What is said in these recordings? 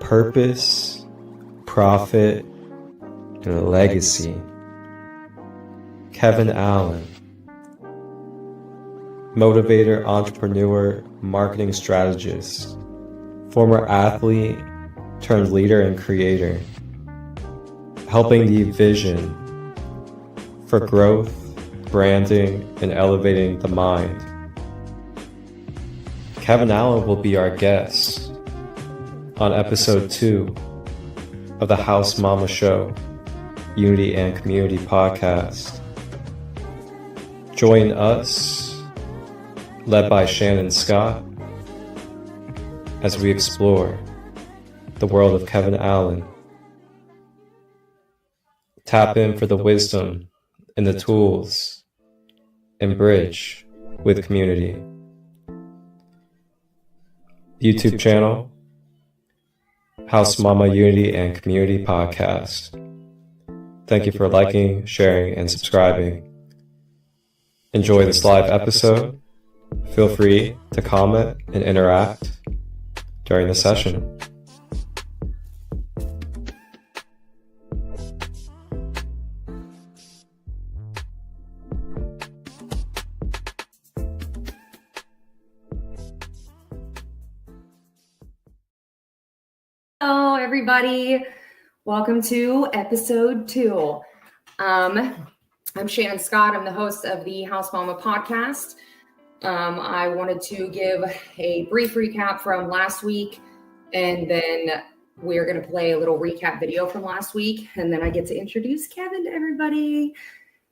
purpose, profit, and legacy. Kevin Allen, motivator, entrepreneur, marketing strategist, former athlete turned leader and creator, helping the vision for growth, branding, and elevating the mind. Kevin Allen will be our guest on episode 2 of the House Mama Show, Unity and Community podcast. Join us, led by Shannon Scott, as we explore the world of Kevin Allen. Tap in for the wisdom and the tools and bridge with community. YouTube channel, House Mama Unity and Community Podcast. Thank you for liking, sharing, and subscribing. Enjoy this live episode. Feel free to comment and interact during the session. Hello, everybody. Welcome to episode 2. I'm Shannon Scott. I'm the host of the House Mama podcast. I wanted to give a brief recap from last week, and then we're going to play a little recap video from last week, and then I get to introduce Kevin to everybody.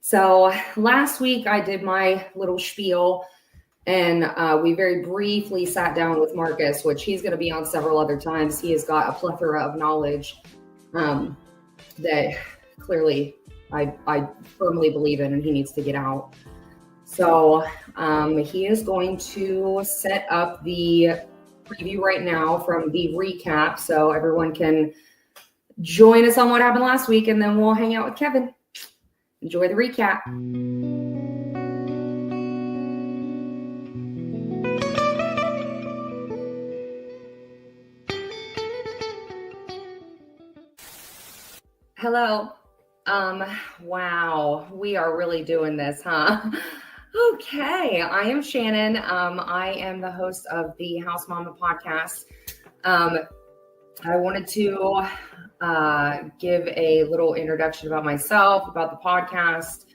So last week I did my little spiel, and we very briefly sat down with Marcus, which he's going to be on several other times. He has got a plethora of knowledge that clearly I firmly believe in, and he needs to get out. So he is going to set up the preview right now from the recap, so everyone can join us on what happened last week, and then we'll hang out with Kevin. Enjoy the recap. Hello. Wow, we are really doing this, huh? Okay, I am Shannon. I am the host of the House Mama podcast. I wanted to give a little introduction about myself, about the podcast,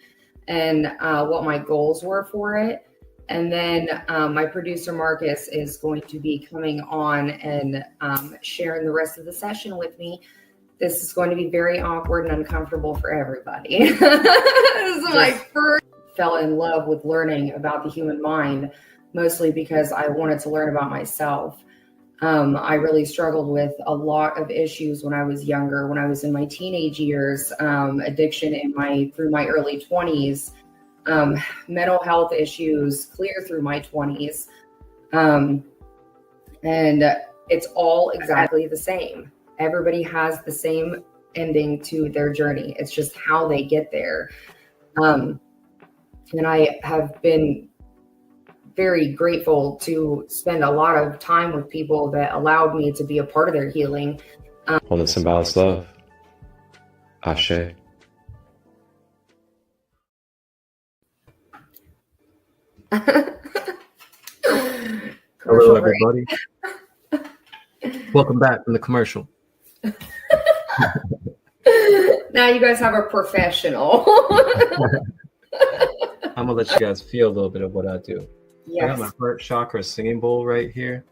and what my goals were for it. And then my producer, Marcus, is going to be coming on and sharing the rest of the session with me. This is going to be very awkward and uncomfortable for everybody. This is my first. Fell in love with learning about the human mind, mostly because I wanted to learn about myself. I really struggled with a lot of issues when I was younger, when I was in my teenage years, addiction through my early 20s, mental health issues clear through my 20s. And it's all exactly the same. Everybody has the same ending to their journey. It's just how they get there. And I have been very grateful to spend a lot of time with people that allowed me to be a part of their healing. Wholeness and balanced love. Ashe. Hello, everybody. Welcome back from the commercial. Now you guys have a professional. I'm gonna let you guys feel a little bit of what I do. Yes. I got my heart chakra singing bowl right here.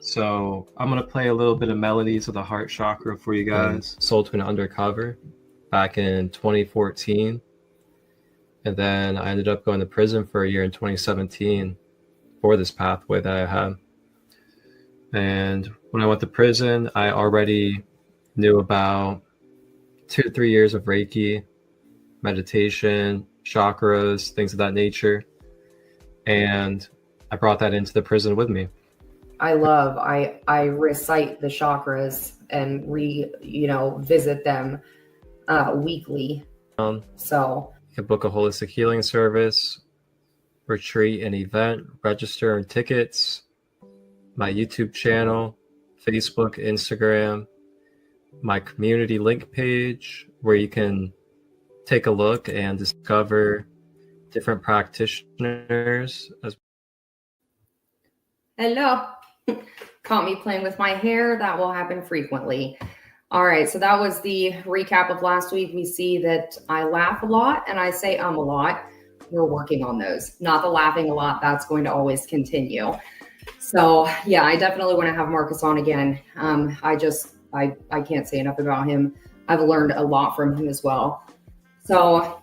So I'm gonna play a little bit of melodies of the heart chakra for you guys. Sold to an undercover back in 2014. And then I ended up going to prison for a year in 2017 for this pathway that I had. And when I went to prison, I already knew about 2 to 3 years of Reiki, meditation, chakras, things of that nature. And I brought that into the prison with me. I recite the chakras and visit them weekly. So you can book a holistic healing service, retreat, an event, register and tickets, my YouTube channel, Facebook, Instagram, my community link page, where you can take a look and discover different practitioners. Hello. Caught me playing with my hair. That will happen frequently. All right, so that was the recap of last week. We see that I laugh a lot and I say a lot. We're working on those. Not the laughing a lot. That's going to always continue. So yeah, I definitely want to have Marcus on again. I can't say enough about him. I've learned a lot from him as well. So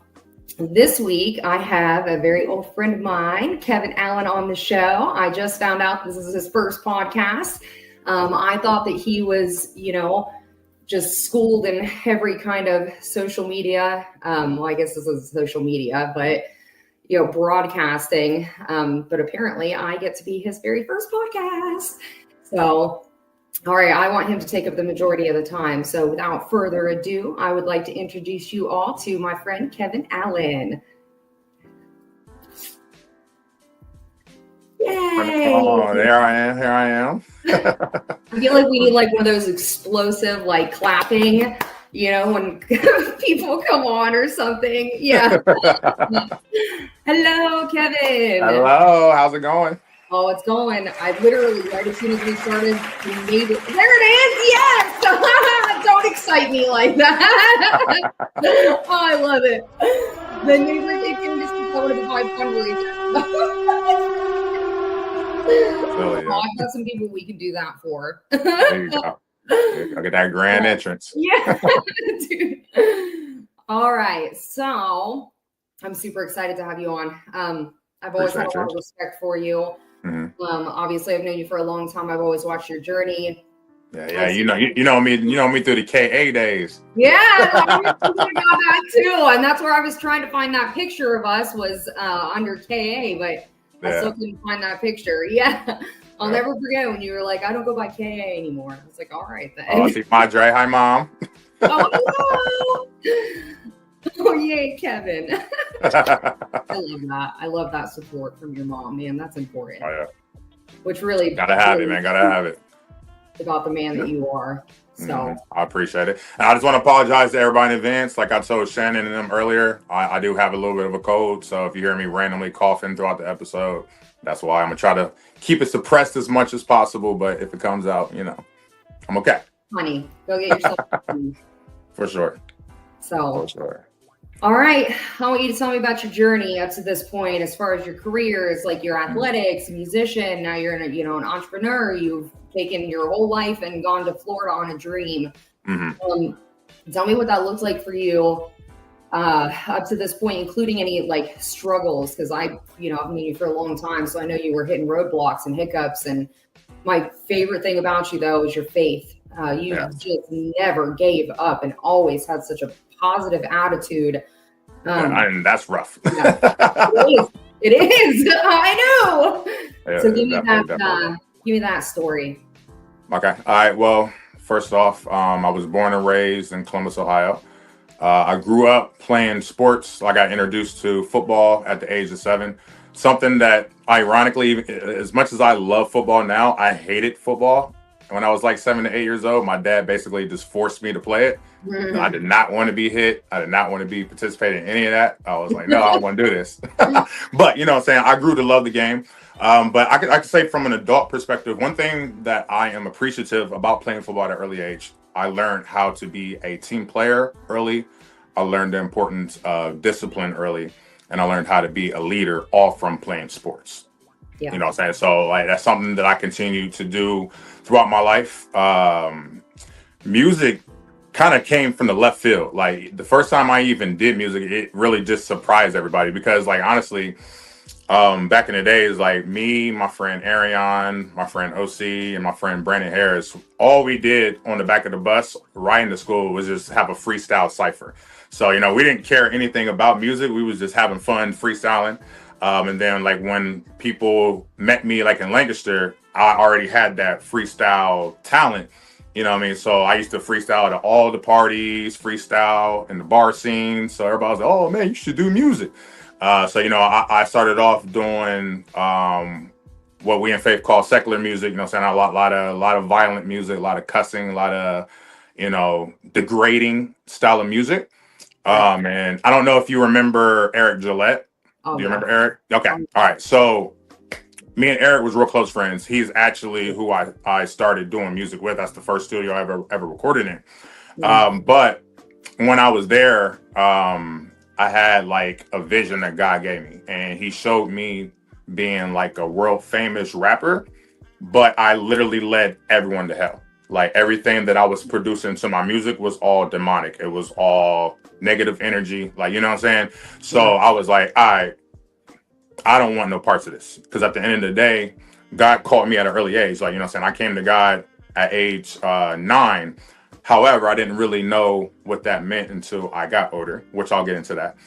this week I have a very old friend of mine, Kevin Allen, on the show. I just found out this is his first podcast. I thought that he was, just schooled in every kind of social media. Well, I guess this is social media, but broadcasting. But apparently I get to be his very first podcast. So, all right, I want him to take up the majority of the time. So without further ado, I would like to introduce you all to my friend, Kevin Allen. Yay! Oh, there I am. Here I am. I feel like we need like one of those explosive, like clapping, when people come on or something. Yeah. Hello, Kevin. Hello. How's it going? Oh, it's going. I literally, right as soon as we started, we made it. There it is. Yes. Don't excite me like that. Oh, I love it. The neighbor thinking this is going to be my fundraiser. Really, yeah. I've got some people we can do that for. There you go. Look at that grand entrance. Yeah, dude. All right. So I'm super excited to have you on. I've always had a lot of respect for you. Mm-hmm. Obviously I've known you for a long time. I've always watched your journey. Yeah. You know me through the KA days. Yeah, I about that too. And that's where I was trying to find that picture of us was under KA, but I still couldn't find that picture. Yeah. I'll never forget when you were like, I don't go by KA anymore. I was like, all right then. Oh, see Madre. Hi, Mom. Oh, oh, yay, Kevin. I love that. I love that support from your mom, man. That's important. Oh, yeah. Which really gotta have it, man. Gotta have it. About the man that you are. So I appreciate it. And I just want to apologize to everybody in advance. Like I told Shannon and them earlier, I do have a little bit of a cold. So if you hear me randomly coughing throughout the episode, that's why I'm gonna try to keep it suppressed as much as possible. But if it comes out, I'm okay. Honey, go get yourself For sure. So for sure. All right. I want you to tell me about your journey up to this point, as far as your career. It's like you're athletics, musician. Now you're an entrepreneur. You've taken your whole life and gone to Florida on a dream. Mm-hmm. Tell me what that looks like for you up to this point, including any like struggles. Because I've known you for a long time, so I know you were hitting roadblocks and hiccups. And my favorite thing about you, though, is your faith. You just never gave up and always had such a positive attitude. And that's rough. Yeah, it is. I know. Yeah, so give me that story. Okay. All right. Well, first off, I was born and raised in Columbus, Ohio. I grew up playing sports. I got introduced to football at the age of 7. Something that, ironically, as much as I love football now, I hated football. When I was like 7 to 8 years old, my dad basically just forced me to play it. Mm-hmm. I did not want to be hit. I did not want to be participating in any of that. I was like, no, I don't want to do this. But you know what I'm saying? I grew to love the game. But I could say from an adult perspective, one thing that I am appreciative about playing football at an early age, I learned how to be a team player early. I learned the importance of discipline early. And I learned how to be a leader all from playing sports. Yeah. You know what I'm saying? So like that's something that I continue to do throughout my life. Music kind of came from the left field. Like the first time I even did music, it really just surprised everybody because like honestly, back in the days, like me, my friend Arion, my friend OC, and my friend Brandon Harris, all we did on the back of the bus riding to school was just have a freestyle cipher. So, we didn't care anything about music. We was just having fun freestyling. And then like when people met me like in Lancaster, I already had that freestyle talent, you know what I mean? So I used to freestyle at all the parties, freestyle in the bar scene. So everybody was like, oh man, you should do music. So, I started off doing what we in faith call secular music. You know what I'm saying? A lot of violent music, a lot of cussing, a lot of, degrading style of music. And I don't know if you remember Eric Gillette. Oh, Do you yeah. remember Eric? Okay. All right. So me and Eric was real close friends. He's actually who I started doing music with. That's the first studio I ever recorded in. But when I was there, I had like a vision that God gave me, and he showed me being like a world famous rapper, but I literally led everyone to hell. Like everything that I was producing to my music was all demonic. It was all negative energy. Like, you know what I'm saying? So I was like, I don't want no parts of this. Because at the end of the day, God called me at an early age. Like, you know what I'm saying? I came to God at age 9. However, I didn't really know what that meant until I got older, which I'll get into that.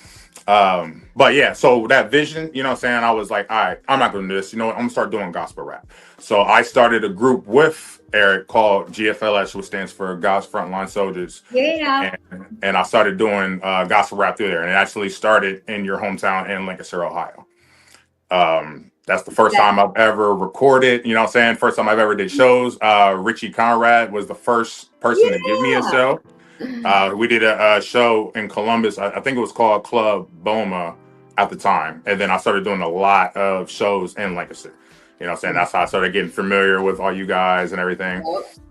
But yeah, so that vision, you know what I'm saying? I was like, all right, I'm not going to do this. You know what? I'm going to start doing gospel rap. So I started a group with Eric called GFLS, which stands for God's Frontline Soldiers. Yeah. And I started doing gospel rap through there. And it actually started in your hometown in Lancaster, Ohio. That's the first time I've ever recorded, you know what I'm saying? First time I've ever did shows. Richie Conrad was the first person to give me a show. We did a show in Columbus. I think it was called Club Boma at the time. And then I started doing a lot of shows in Lancaster. You know what I'm saying? That's how I started getting familiar with all you guys and everything.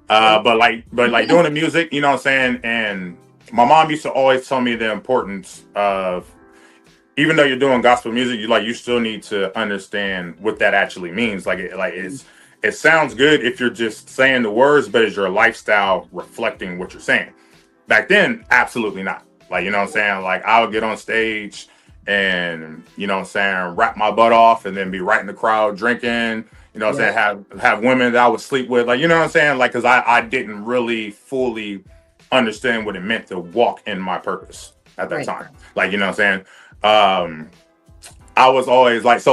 But like doing the music, you know what I'm saying? And my mom used to always tell me the importance of, even though you're doing gospel music, you still need to understand what that actually means. It sounds good if you're just saying the words, but is your lifestyle reflecting what you're saying? Back then, absolutely not. Like, you know what I'm saying? Like, I would get on stage and, you know what I'm saying, rap my butt off and then be right in the crowd drinking, you know what I'm saying, have women that I would sleep with. Like, you know what I'm saying? Like, because I didn't really fully understand what it meant to walk in my purpose at that time. Like, you know what I'm saying? I was always like,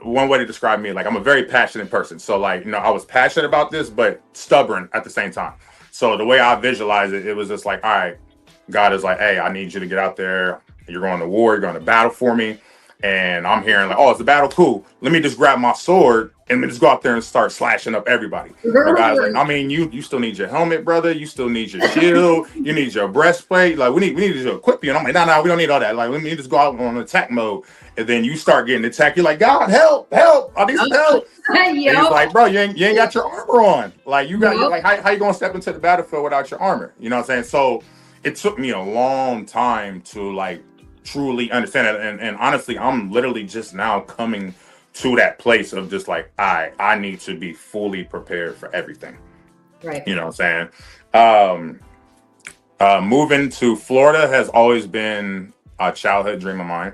one way to describe me, like, I'm a very passionate person. So like, you know, I was passionate about this, but stubborn at the same time. So the way I visualize it, it was just like, all right, God is like, hey, I need you to get out there. You're going to war. You're going to battle for me. And I'm hearing like, oh, it's a battle. Cool. Let me just grab my sword and just go out there and start slashing up everybody. The guy's like, I mean, you still need your helmet, brother. You still need your shield. You need your breastplate. Like, we need to equip you. And I'm like, no, we don't need all that. Like, let me just go out on attack mode. And then you start getting attacked. You're like, God, help. I need some help. And he's like, bro, you ain't got your armor on. Like, you got, like, how you going to step into the battlefield without your armor? You know what I'm saying? So it took me a long time to like truly understand it. And honestly, I'm literally just now coming to that place of just like, I need to be fully prepared for everything. Right. You know what I'm saying? Moving to Florida has always been a childhood dream of mine.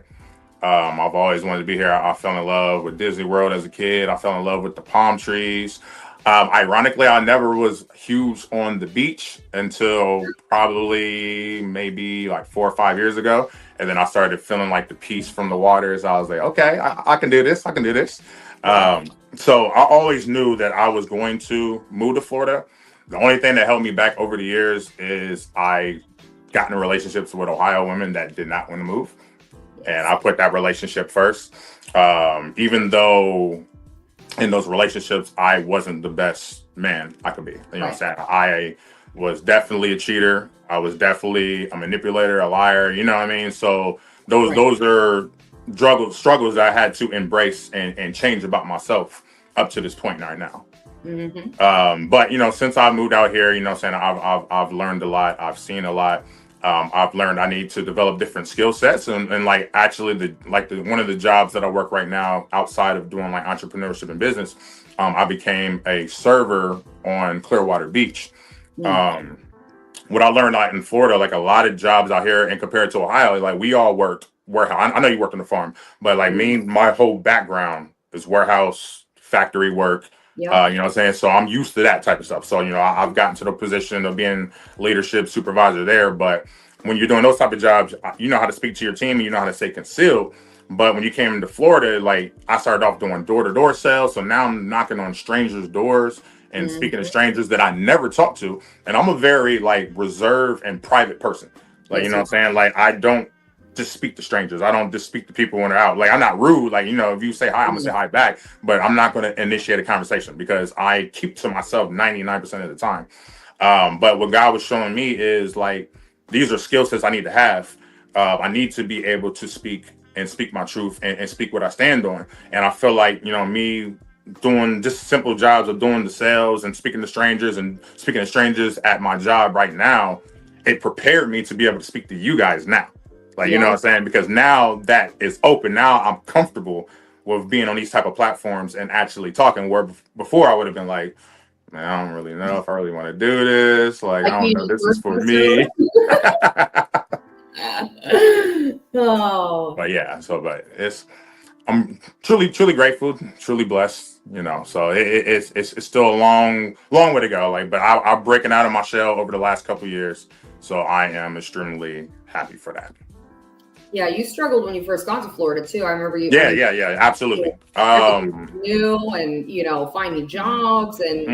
I've always wanted to be here. I fell in love with Disney World as a kid. I fell in love with the palm trees. Ironically, I never was huge on the beach until probably maybe like 4 or 5 years ago. And then I started feeling like the peace from the waters. I was like, okay, I can do this. I can do this. So I always knew that I was going to move to Florida. The only thing that held me back over the years is I got in relationships with Ohio women that did not want to move. And I put that relationship first. Even though in those relationships, I wasn't the best man I could be. You know what I'm saying? I was definitely a cheater. I was definitely a manipulator, a liar. You know what I mean? So those are struggles that I had to embrace and change about myself up to this point right now. Mm-hmm. But, you know, since I moved out here, you know what I'm saying, I've learned a lot. I've seen a lot. I've learned I need to develop different skill sets and like actually one of the jobs that I work right now outside of doing like entrepreneurship and business, I became a server on Clearwater Beach. What I learned out in Florida, like a lot of jobs out here and compared to Ohio, like we all worked warehouse. I know you worked on the farm, but like my whole background is warehouse, factory work. You know what I'm saying? So I'm used to that type of stuff. So, you know, I've gotten to the position of being leadership supervisor there. But when you're doing those type of jobs, you know how to speak to your team and you know how to stay concealed. But when you came into Florida, like I started off doing door-to-door sales. So now I'm knocking on strangers' doors and speaking to strangers that I never talked to. And I'm a very like reserved and private person. Like, you know what I'm saying? Like I don't just speak to strangers. I don't just speak to people when they're out. Like, I'm not rude. Like, if you say hi, I'm gonna say hi back, but I'm not gonna initiate a conversation because I keep to myself 99% of the time. But what God was showing me is like, these are skill sets I need to have. I need to be able to speak my truth and speak what I stand on. And I feel like, me doing just simple jobs of doing the sales and speaking to strangers at my job right now, it prepared me to be able to speak to you guys now. Like, you know what I'm saying? Because now that is open. Now I'm comfortable with being on these type of platforms and actually talking, where before I would have been like, man, I don't really know if I really want to do this. Like, I don't know, this is for me. Oh. But yeah, I'm truly grateful, truly blessed, so it's still a long way to go. Like, but I'm breaking out of my shell over the last couple of years. So I am extremely happy for that. Yeah, you struggled when you first got to Florida too. I remember you. Yeah, absolutely. New and finding jobs and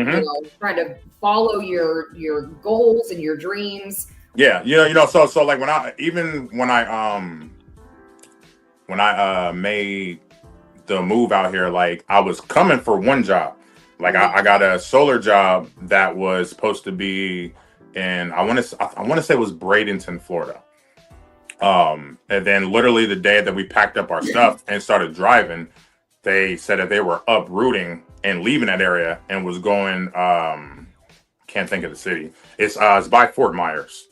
trying to follow your goals and your dreams. Yeah, so like when I made the move out here, like I was coming for one job. Like I got a solar job that was supposed to be in I want to say it was Bradenton, Florida. And then literally the day that we packed up our stuff and started driving, they said that they were uprooting and leaving that area and was going can't think of the city. It's by Fort Myers.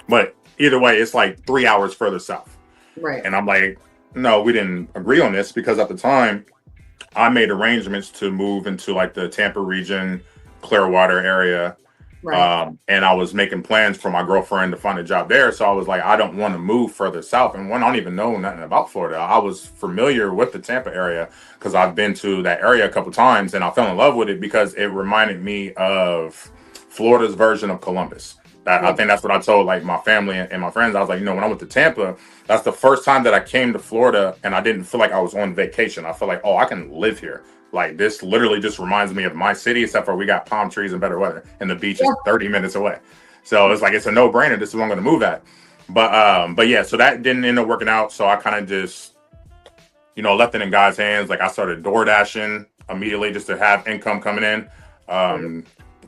But either way, it's like 3 hours further south. Right. And I'm like, no, we didn't agree on this because at the time I made arrangements to move into like the Tampa region, Clearwater area. Right. And I was making plans for my girlfriend to find a job there. So I was like, I don't want to move further south. And one, I don't even know nothing about Florida. I was familiar with the Tampa area because I've been to that area a couple times and I fell in love with it because it reminded me of Florida's version of Columbus. I think that's what I told like my family and my friends. I was like, when I went to Tampa, that's the first time that I came to Florida and I didn't feel like I was on vacation. I felt like, I can live here. Like this literally just reminds me of my city, except for we got palm trees and better weather and the beach is 30 minutes away. So it's like, it's a no brainer. This is where I'm going to move at. But yeah, so that didn't end up working out. So I kind of just, left it in God's hands. Like I started door dashing immediately just to have income coming in,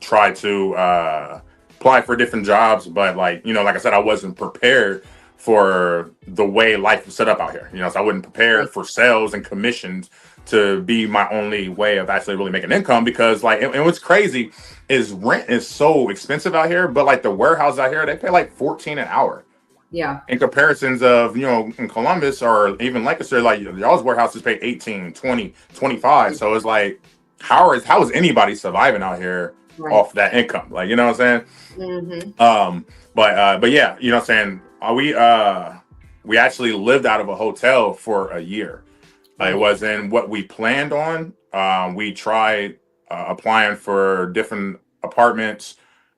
try to, apply for different jobs, but like I said, I wasn't prepared for the way life was set up out here. So I wasn't prepared for sales and commissions to be my only way of actually really making income because like, and what's crazy is rent is so expensive out here, but like the warehouse out here, they pay like $14 an hour. Yeah. In comparisons of, in Columbus or even Lancaster, like y'all's warehouses pay 18, 20, 25. So it's like, how is anybody surviving out here off that income? Like, you know what I'm saying? Mm-hmm. But yeah, you know what I'm saying? We actually lived out of a hotel for a year. It wasn't what we planned on. We tried applying for different apartments.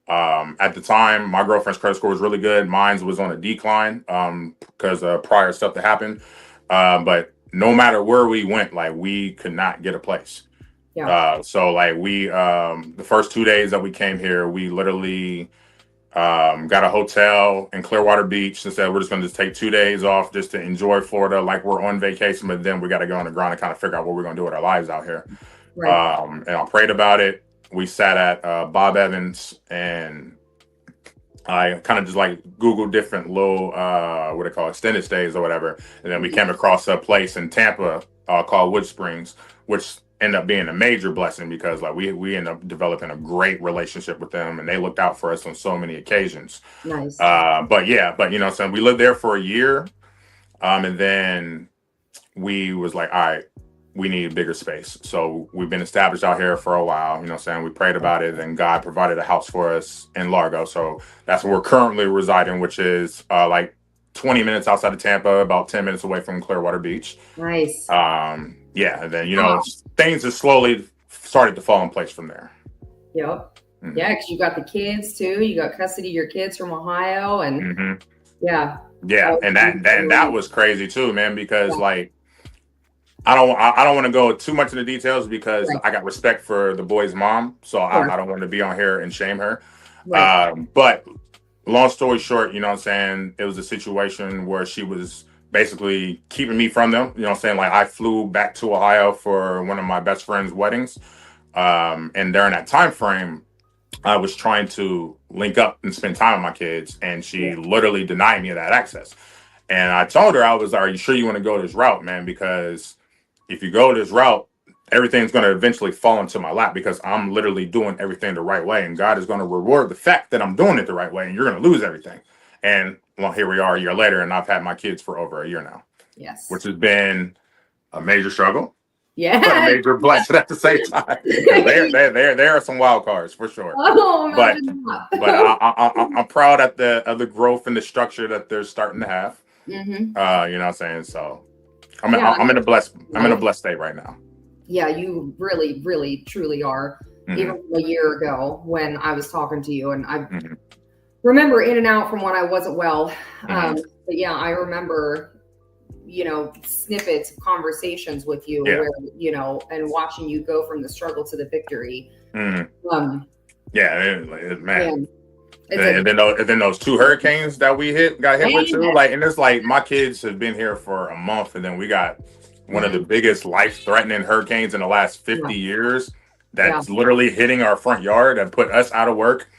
At the time, my girlfriend's credit score was really good. Mine was on a decline because of prior stuff that happened. But no matter where we went, like we could not get a place. Yeah. So like we, the first 2 days that we came here, we literally got a hotel in Clearwater Beach and said, we're just going to take 2 days off just to enjoy Florida. Like we're on vacation, but then we got to go on the ground and kind of figure out what we're going to do with our lives out here. Right. And I prayed about it. We sat at Bob Evans and I kind of just like Googled different little, what they call extended stays or whatever. And then we came across a place in Tampa called Wood Springs, which ended up being a major blessing because like we ended up developing a great relationship with them and they looked out for us on so many occasions. Nice. But so we lived there for a year. And then we was like, all right, we need bigger space. So we've been established out here for a while, we prayed about it and God provided a house for us in Largo. So that's where we're currently residing, which is like 20 minutes outside of Tampa, about 10 minutes away from Clearwater Beach. Nice. Yeah. And then, things just slowly started to fall in place from there. Yep. Mm-hmm. Yeah. Cause you got the kids too. You got custody of your kids from Ohio and yeah. And that was crazy too, man, because like, I don't want to go too much into details because I got respect for the boy's mom. So I don't want to be on here and shame her. Right. But long story short, it was a situation where she was basically keeping me from them. You know what I'm saying? Like I flew back to Ohio for one of my best friend's weddings. And during that time frame, I was trying to link up and spend time with my kids, and she literally denied me that access. And I told her, I was like, are you sure you want to go this route, man? Because if you go this route, everything's going to eventually fall into my lap because I'm literally doing everything the right way. And God is going to reward the fact that I'm doing it the right way, and you're going to lose everything. And well, here we are a year later, and I've had my kids for over a year now. Yes. Which has been a major struggle. Yeah. But a major blessing at the same time. There are some wild cards for sure. Oh, but I'm proud of the growth and the structure that they're starting to have. Mm-hmm. You know what I'm saying? So I'm in a blessed state right now. Yeah, you really, really, truly are. Mm-hmm. Even a year ago when I was talking to you, and I remember in and out from when I wasn't well. But yeah, I remember, snippets of conversations with you where, and watching you go from the struggle to the victory. Man. And then those 2 hurricanes that we got hit with too. Like, and it's like my kids have been here for a month, and then we got one of the biggest life-threatening hurricanes in the last 50 years that's literally hitting our front yard and put us out of work.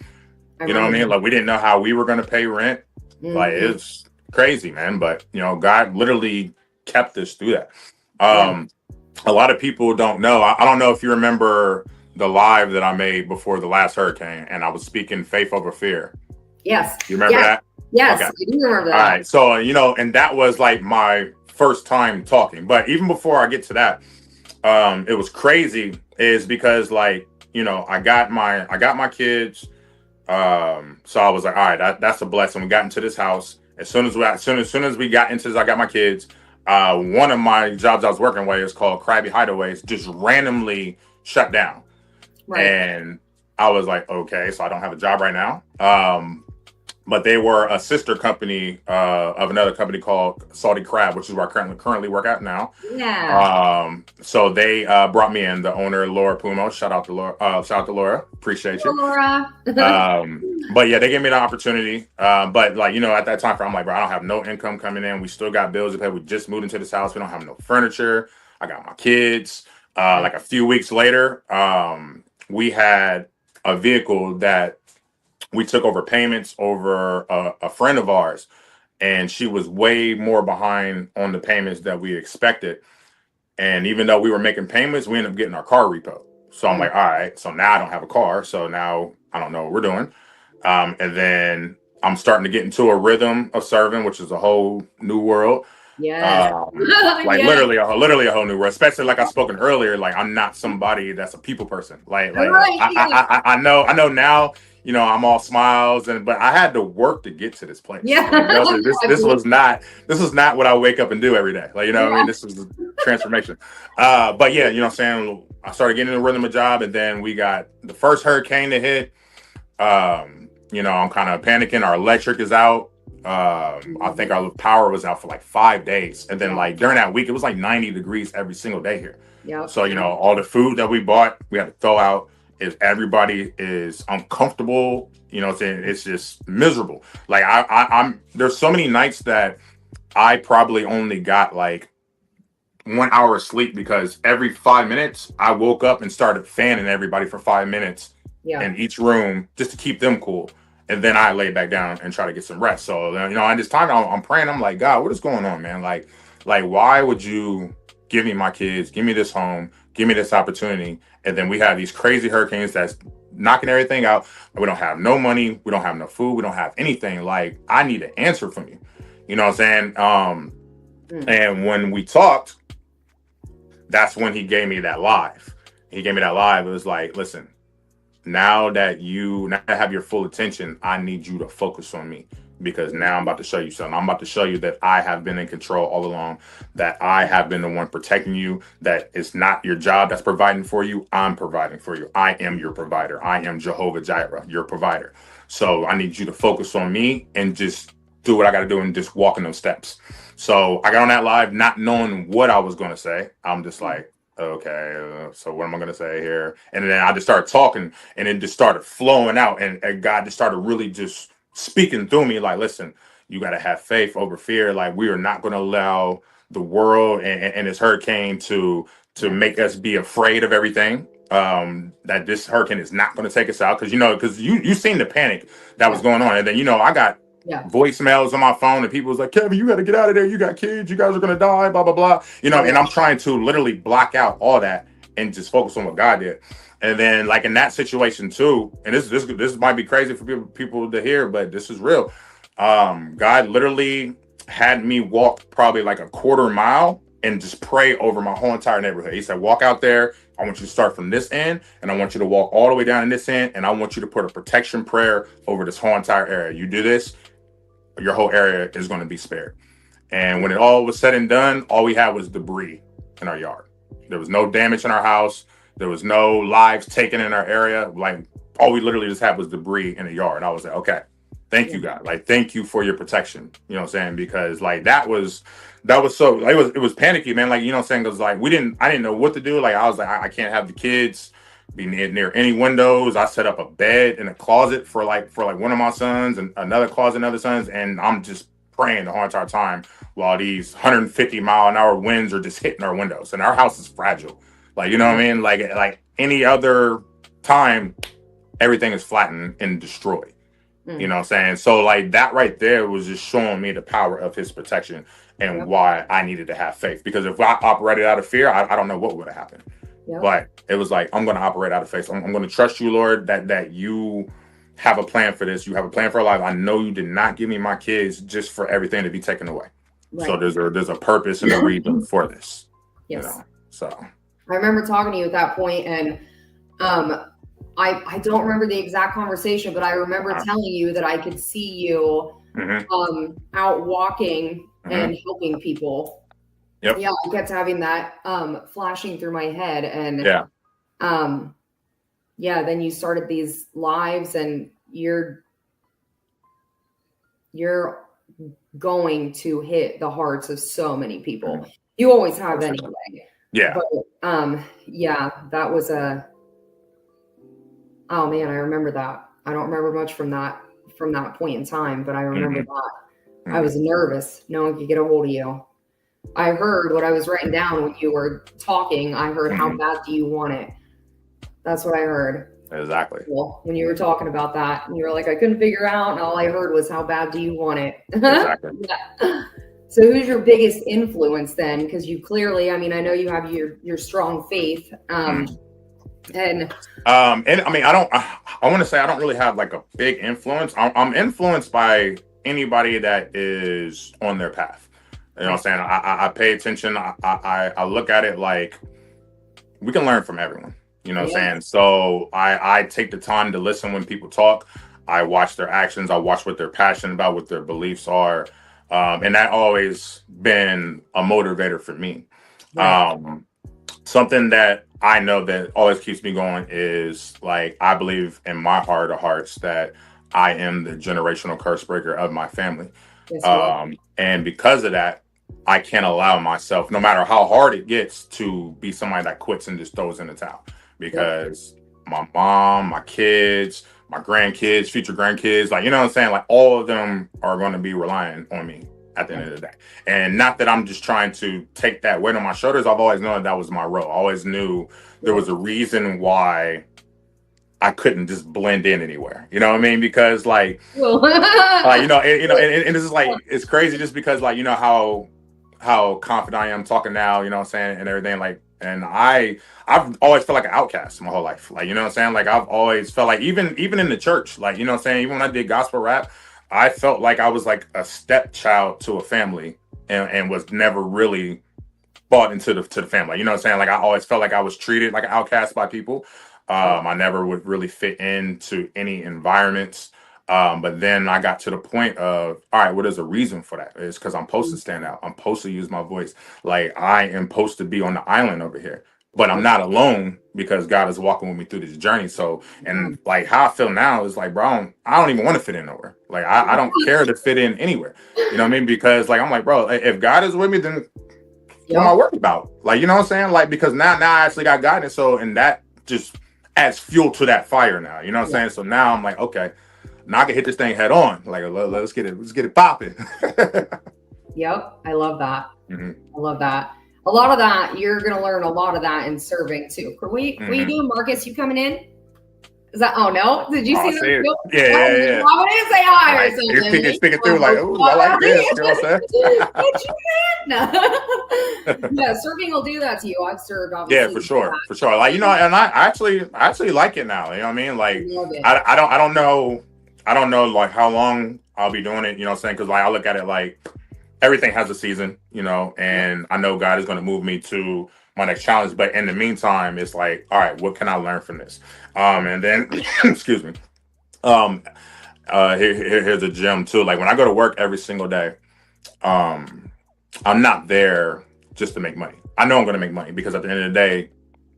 You know what I mean? Like, we didn't know how we were going to pay rent. Like, it's crazy, man. But, God literally kept us through that. A lot of people don't know. I don't know if you remember the live that I made before the last hurricane, and I was speaking faith over fear. Yes. You remember that? Yes, okay. I do remember that. All right. So, and that was like my first time talking. But even before I get to that, it was crazy is because I got my kids. So I was like, all right, that's a blessing. We got into this house. As soon as we got into this, I got my kids. One of my jobs I was working with is called Krabby Hideaways, just randomly shut down. Right. And I was like, okay, so I don't have a job right now. But they were a sister company of another company called Salty Crab, which is where I currently work at now. Yeah. So they brought me in, the owner, Laura Pumo. Shout out to Laura. Appreciate you. Laura. But yeah, they gave me the opportunity. But at that time, I'm like, bro, I don't have no income coming in. We still got bills to pay. We just moved into this house. We don't have no furniture. I got my kids. Like a few weeks later, we had a vehicle that we took over payments over a friend of ours, and she was way more behind on the payments that we expected. And even though we were making payments, we ended up getting our car repo. So I'm like, all right, so now I don't have a car. So now I don't know what we're doing. And then I'm starting to get into a rhythm of serving, which is a whole new world. Yeah. Literally a whole new world, especially like I spoken earlier, like I'm not somebody that's a people person. I know now, I'm all smiles but I had to work to get to this place. Yeah. This was not what I wake up and do every day. This was a transformation. But yeah, what I'm saying? I started getting in the rhythm of job, and then we got the first hurricane to hit. I'm kind of panicking. Our electric is out. I think our power was out for like 5 days. And then during that week, it was like 90 degrees every single day here. Yep. So, all the food that we bought, we had to throw out. If everybody is uncomfortable, it's just miserable. Like I'm there's so many nights that I probably only got like 1 hour of sleep because every 5 minutes I woke up and started fanning everybody for 5 minutes in each room just to keep them cool. And then I lay back down and try to get some rest. So, at this time, I'm praying. I'm like, God, what is going on, man? Like, why would you give me my kids, give me this home, give me this opportunity? And then we have these crazy hurricanes that's knocking everything out. We don't have no money. We don't have no food. We don't have anything. Like, I need an answer from you. You know what I'm saying? And when we talked, that's when he gave me that live. It was like, listen, now that I have your full attention, I need you to focus on me, because now I'm about to show you something. I'm about to show you that I have been in control all along, that I have been the one protecting you, that it's not your job that's providing for you. I'm providing for you. I am your provider. I am Jehovah Jireh, your provider. So I need you to focus on me and just do what I got to do and just walk in those steps. So I got on that live not knowing what I was going to say. I'm just like, okay, so what am I going to say here? And then I just started talking, and it just started flowing out, and God just started really just speaking through me like, listen, you got to have faith over fear. Like, we are not going to allow the world and this hurricane to make us be afraid of everything. That this hurricane is not going to take us out, because you seen the panic that was going on, and then I got voicemails on my phone, and people was like, Kevin, you got to get out of there. You got kids. You guys are going to die. Blah blah blah. And I'm trying to literally block out all that and just focus on what God did. And then, like, in that situation too, and this might be crazy for people to hear, but this is real. God literally had me walk probably like a quarter mile and just pray over my whole entire neighborhood. He said, walk out there. I want you to start from this end, and I want you to walk all the way down in this end, and I want you to put a protection prayer over this whole entire area. You do this, your whole area is going to be spared. And when it all was said and done, all we had was debris in our yard. There was no damage in our house. There was no lives taken in our area. Like, all we literally just had was debris in the yard. I was like, okay, thank you, God. Like, thank you for your protection. You know what I'm saying? Because like that was so, like, it was panicky, man. Like, you know what I'm saying? Because like I didn't know what to do. Like, I was like, I can't have the kids be near any windows. I set up a bed in a closet for one of my sons, and another closet, another son's, and I'm just praying the whole entire time while these 150-mile-an-hour winds are just hitting our windows. And our house is fragile. Like, you know what I mean? Like any other time, everything is flattened and destroyed. You know what I'm saying? So like that right there was just showing me the power of his protection and why I needed to have faith. Because if I operated out of fear, I don't know what would have happened. But it was like, I'm going to operate out of faith. I'm going to trust you, Lord, that you have a plan for this. You have a plan for our life. I know you did not give me my kids just for everything to be taken away. So there's a purpose and a reason for this. Yes. So I remember talking to you at that point, and I don't remember the exact conversation, but I remember telling you that I could see you out walking and helping people. Yep. Yeah, I kept having that flashing through my head, and then you started these lives, and you're going to hit the hearts of so many people. You always have anyway. Yeah. But that was oh man, I remember that. I don't remember much from that point in time, but I remember that. I was nervous. No one could get a hold of you. I heard what I was writing down when you were talking. I heard, how bad do you want it? That's what I heard. Exactly. Well, when you were talking about that, and you were like, I couldn't figure out, and all I heard was, how bad do you want it? Exactly. So who's your biggest influence then? Because you clearly, I mean, I know you have your strong faith. And I mean, I want to say I don't really have like a big influence. I'm influenced by anybody that is on their path. You know what I'm saying? I pay attention. I look at it like we can learn from everyone. You know what I'm saying? So I take the time to listen when people talk. I watch their actions. I watch what they're passionate about, what their beliefs are. And that always been a motivator for me. Right. Something that I know that always keeps me going is, like, I believe in my heart of hearts that I am the generational curse breaker of my family. Yes, and because of that, I can't allow myself, no matter how hard it gets, to be somebody that quits and just throws in the towel. Because my mom, my kids, my grandkids, future grandkids, like, you know what I'm saying? Like, all of them are going to be relying on me at the end of the day. And not that I'm just trying to take that weight on my shoulders. I've always known that was my role. I always knew there was a reason why I couldn't just blend in anywhere. You know what I mean? Because like, and this is like, it's crazy just because, like, you know how confident I am talking now, you know what I'm saying, and everything, like, and I've always felt like an outcast my whole life. Like, you know what I'm saying? Like, I've always felt like, even in the church, like, you know what I'm saying, even when I did gospel rap, I felt like I was like a stepchild to a family and was never really bought into the family. You know what I'm saying? Like, I always felt like I was treated like an outcast by people. I never would really fit into any environments. But then I got to the point of, all right, well, there's a reason for that. It's because I'm supposed to stand out. I'm supposed to use my voice. Like, I am supposed to be on the island over here. But I'm not alone because God is walking with me through this journey. So, and like how I feel now is like, bro, I don't even want to fit in nowhere. Like, I don't care to fit in anywhere. You know what I mean? Because like, I'm like, bro, if God is with me, then what am I worried about? Like, you know what I'm saying? Like, because now I actually got guidance. So, and that just adds fuel to that fire now. You know what I'm saying? So now I'm like, okay, now I can hit this thing head on. Like, let's get it popping. Yep. I love that. Mm-hmm. I love that. A lot of that, you're going to learn a lot of that in serving too. What are you doing, Marcus? You coming in? Is that, oh no? Did you see that? Nope. Yeah. I didn't say hi or something. You're speaking through like, oh, I like this. You know what I'm saying? Yeah, serving will do that to you. I've served, obviously. Yeah, for sure. Like, you know, and I actually like it now. You know what I mean? Like, I don't know like how long I'll be doing it. You know what I'm saying? Because like I look at it like everything has a season, you know, and I know God is going to move me to my next challenge. But in the meantime, it's like, all right, what can I learn from this? And then, excuse me. Here's a gem too. Like when I go to work every single day, I'm not there just to make money. I know I'm going to make money because at the end of the day,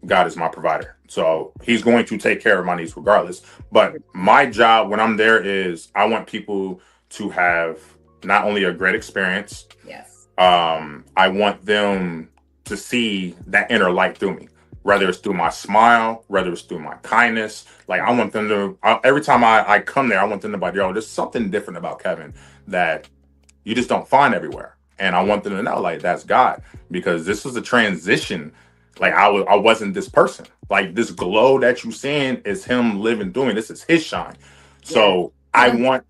God is my provider. So he's going to take care of my needs regardless. But my job when I'm there is I want people to have not only a great experience. Yes. I want them to see that inner light through me, whether it's through my smile, whether it's through my kindness. Like I want them to, every time I come there, I want them to be like, yo, there's something different about Kevin that you just don't find everywhere. And I want them to know like, that's God, because this was a transition. Like I wasn't this person. Like this glow that you seeing is him living through me. This is his shine. So I want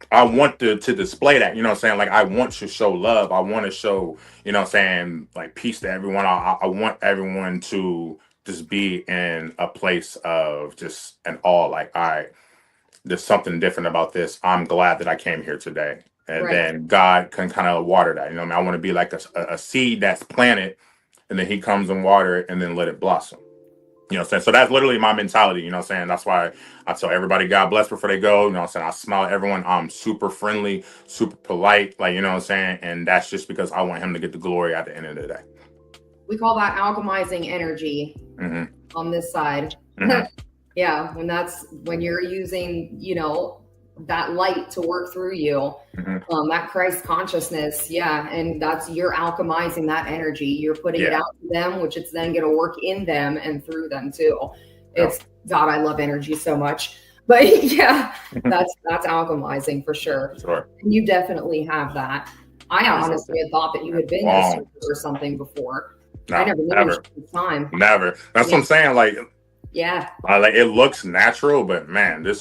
to display that, you know what I'm saying? Like I want to show love. I want to show, you know what I'm saying, like peace to everyone. I want everyone to just be in a place of just an awe. Like, all right, there's something different about this. I'm glad that I came here today. And then God can kind of water that. You know what I mean? I want to be like a seed that's planted, and then he comes and water it and then let it blossom. You know what I'm saying? So that's literally my mentality. You know what I'm saying? That's why I tell everybody God bless before they go. You know what I'm saying? I smile at everyone. I'm super friendly, super polite. Like, you know what I'm saying? And that's just because I want him to get the glory at the end of the day. We call that alchemizing energy on this side. Yeah. When you're using, you know, that light to work through you, that Christ consciousness. Yeah. And you're alchemizing that energy. You're putting it out to them, which it's then going to work in them and through them too. It's God. I love energy so much, but yeah, that's alchemizing for sure. And you definitely have that. I honestly had thought that you had been a server or something before. No, I never knew time. Never. That's what I'm saying. Like, like it looks natural, but man, it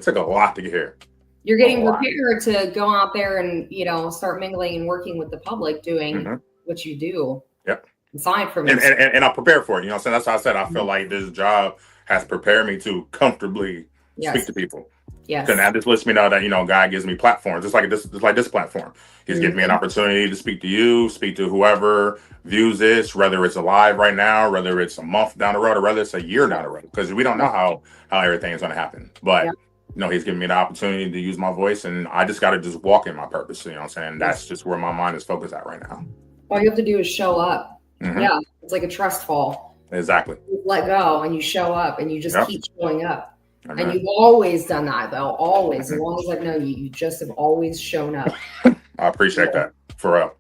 took a lot to get here. You're getting prepared to go out there and, you know, start mingling and working with the public, doing what you do. Yep. Aside from and I'm prepared for it. You know what I'm saying? That's why I said I feel like this job has prepared me to comfortably speak to people. Yes. Because now this lets me know that, you know, God gives me platforms. Just like this platform. He's giving me an opportunity to speak to you, speak to whoever views this, whether it's alive right now, whether it's a month down the road, or whether it's a year down the road. Because we don't know how everything is going to happen. But you know, he's giving me the opportunity to use my voice, and I just got to just walk in my purpose. You know what I'm saying? That's just where my mind is focused at right now. All you have to do is show up. Yeah. It's like a trust fall. Exactly. You let go and you show up and you just keep showing up. And you've always done that though. Always. As long as I've known you, you just have always shown up. I appreciate that for real.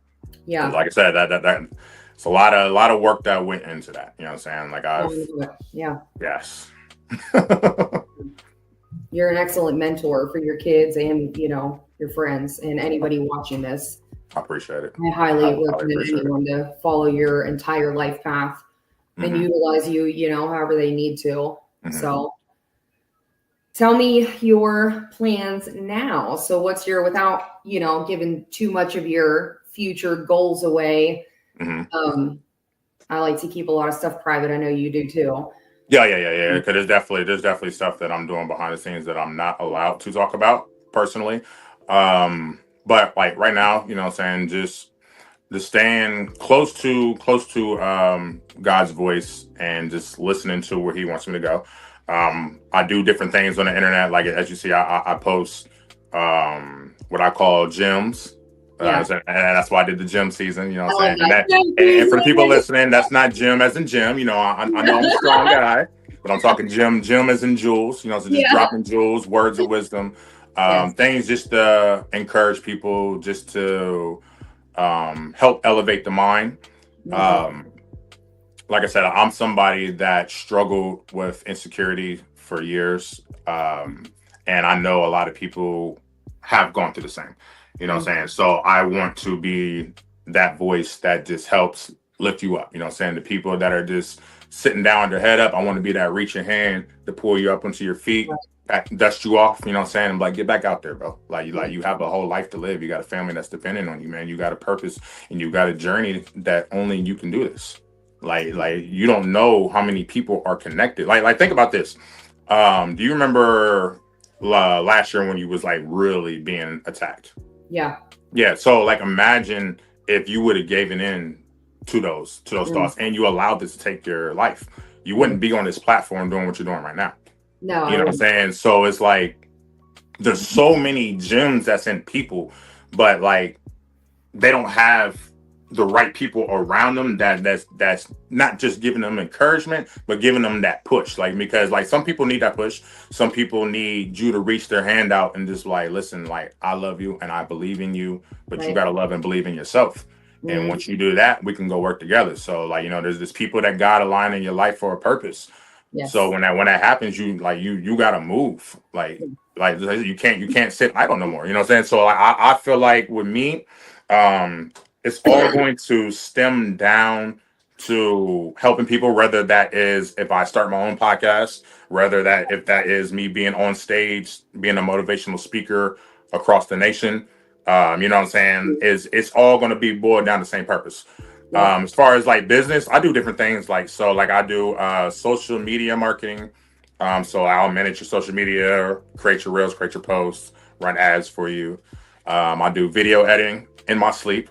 Yeah. Like I said, that it's a lot of work that went into that. You know what I'm saying? Like yes. You're an excellent mentor for your kids and, you know, your friends and anybody watching this. I appreciate it. I highly recommend anyone to follow your entire life path and utilize you, you know, however they need to. So tell me your plans now. So what's without, you know, giving too much of your future goals away. I like to keep a lot of stuff private. I know you do too. Yeah. Because there's definitely stuff that I'm doing behind the scenes that I'm not allowed to talk about personally. But like right now, you know what I'm saying, just staying close to God's voice and just listening to where he wants me to go. I do different things on the internet. Like as you see, I post what I call gems. And that's why I did the gym season, you know what I'm saying? And for the people listening, that's not gym as in gym. You know, I know I'm a strong guy, but I'm talking gym as in jewels, you know, so just dropping jewels, words of wisdom, things just to encourage people, just to help elevate the mind. Like I said, I'm somebody that struggled with insecurity for years. And I know a lot of people have gone through the same, you know what I'm saying? So I want to be that voice that just helps lift you up, you know what I'm saying? The people that are just sitting down with their head up, I want to be that reaching hand to pull you up onto your feet, dust you off, you know what I'm saying? I'm like, get back out there, bro. Like you have a whole life to live. You got a family that's dependent on you, man. You got a purpose and you got a journey that only you can do this. Like you don't know how many people are connected. Like think about this. Do you remember last year when you was like really being attacked? Yeah. So like imagine if you would have given in to those thoughts and you allowed this to take your life, you wouldn't be on this platform doing what you're doing right now. No, you know what I'm saying? So it's like there's so many gems that's in people, but like they don't have the right people around them that's not just giving them encouragement, but giving them that push. Like, because like some people need that push. Some people need you to reach their hand out and just like, listen, like, I love you and I believe in you, but you got to love and believe in yourself. And once you do that, we can go work together. So like, you know, there's people that God aligned in your life for a purpose. So when that happens, you got to move. Like you can't sit idle no more. You know what I'm saying? So I feel like with me, it's all going to stem down to helping people, whether that is if I start my own podcast, if that is me being on stage, being a motivational speaker across the nation. You know what I'm saying? It's all going to be boiled down to the same purpose. As far as like business, I do different things. Like I do social media marketing. So I'll manage your social media, create your reels, create your posts, run ads for you. I do video editing in my sleep.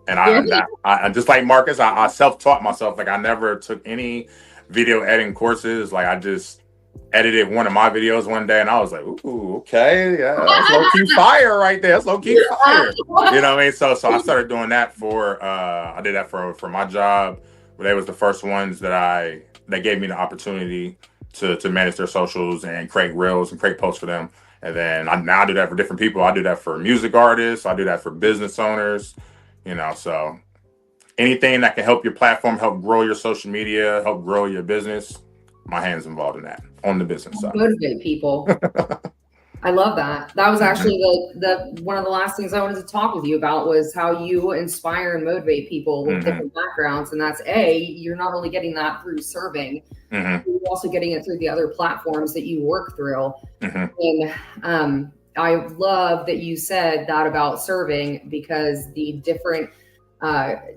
And I just like Marcus, I self-taught myself. Like I never took any video editing courses. Like I just edited one of my videos one day and I was like, ooh, okay, yeah, that's low-key fire right there. That's low-key fire. You know what I mean? So I started doing that I did that for my job. They was the first ones that gave me the opportunity to manage their socials and create reels and create posts for them. And then now I do that for different people. I do that for music artists. I do that for business owners. You know, so anything that can help your platform, help grow your social media, help grow your business, my hand's involved in that on the business side. Motivate people. I love that. That was actually the one of the last things I wanted to talk with you about was how you inspire and motivate people with different backgrounds. And that's you're not only getting that through serving, you're also getting it through the other platforms that you work through. And I love that you said that about serving because the different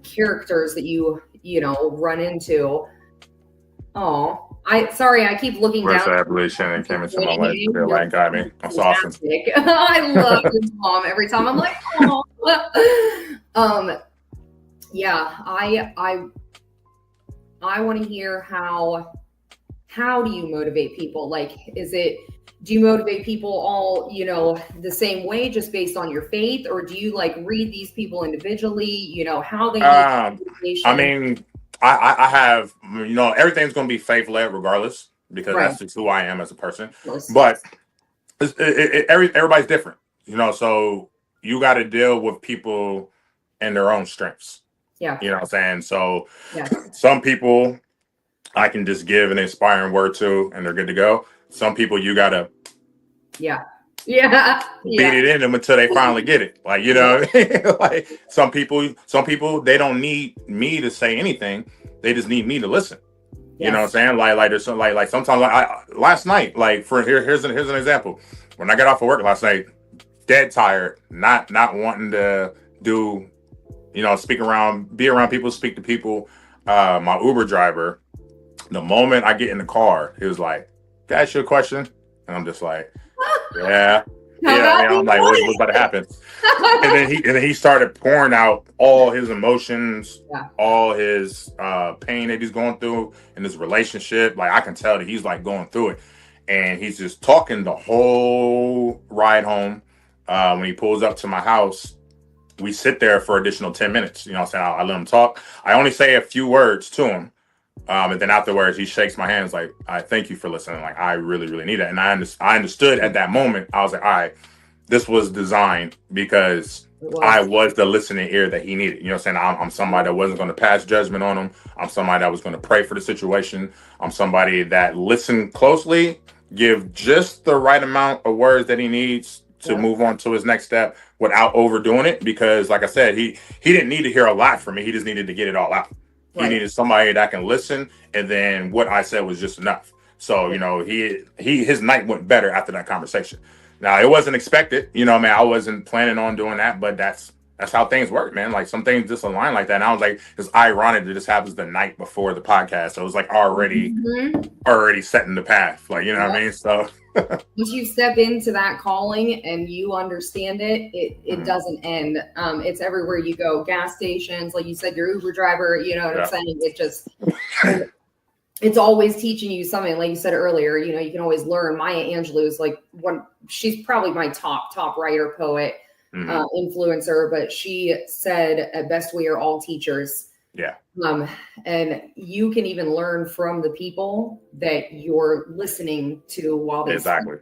characters that you run into. I keep looking down. I believe Shannon came into my life. They're like, got me. That's awesome. I love his mom. Every time I'm like, yeah, I want to hear how do you motivate people? Like, do you motivate people all, the same way, just based on your faith? Or do you like read these people individually, how they need motivation? I mean, I have, everything's going to be faith-led regardless, because that's just who I am as a person. But everybody's different, so you got to deal with people and their own strengths. Yeah. You know what I'm saying? So some people I can just give an inspiring word to and they're good to go. Some people you got to beat it in them until they finally get it. Like, like some people, they don't need me to say anything. They just need me to listen. Yes. You know what I'm saying? Like there's some, like sometimes last night, like here's an example. When I got off of work last night, dead tired, not wanting to do, be around people, speak to people. My Uber driver, the moment I get in the car, he was like, "Can I ask you a question?" And I'm just like, "Yeah." I'm like, what's about to happen? and then he started pouring out all his emotions, all his pain that he's going through in his relationship. Like I can tell that he's like going through it, and he's just talking the whole ride home. When he pulls up to my house, we sit there for additional 10 minutes. You know what I'm saying? I let him talk. I only say a few words to him. And then afterwards, he shakes my hands like, I thank you for listening. Like, I really, really need that. And I understood at that moment. I was like, all right, this was designed because I was the listening ear that he needed. You know what I'm saying? I'm somebody that wasn't going to pass judgment on him. I'm somebody that was going to pray for the situation. I'm somebody that listened closely, give just the right amount of words that he needs to move on to his next step without overdoing it. Because like I said, he didn't need to hear a lot from me. He just needed to get it all out. He needed somebody that can listen, and then what I said was just enough. So, his night went better after that conversation. Now, it wasn't expected, man, I wasn't planning on doing that, but that's how things work, man. Like, some things just align like that. And I was like, it's ironic that this happens the night before the podcast. So it was like already setting the path. Like, what I mean? So once you step into that calling and you understand it, it doesn't end. It's everywhere you go. Gas stations, like you said, your Uber driver, you know what I'm saying? It just, it's always teaching you something. Like you said earlier, you can always learn. Maya Angelou is like she's probably my top writer, poet, influencer, but she said, at best, we are all teachers. Yeah. And you can even learn from the people that you're listening to while they speak,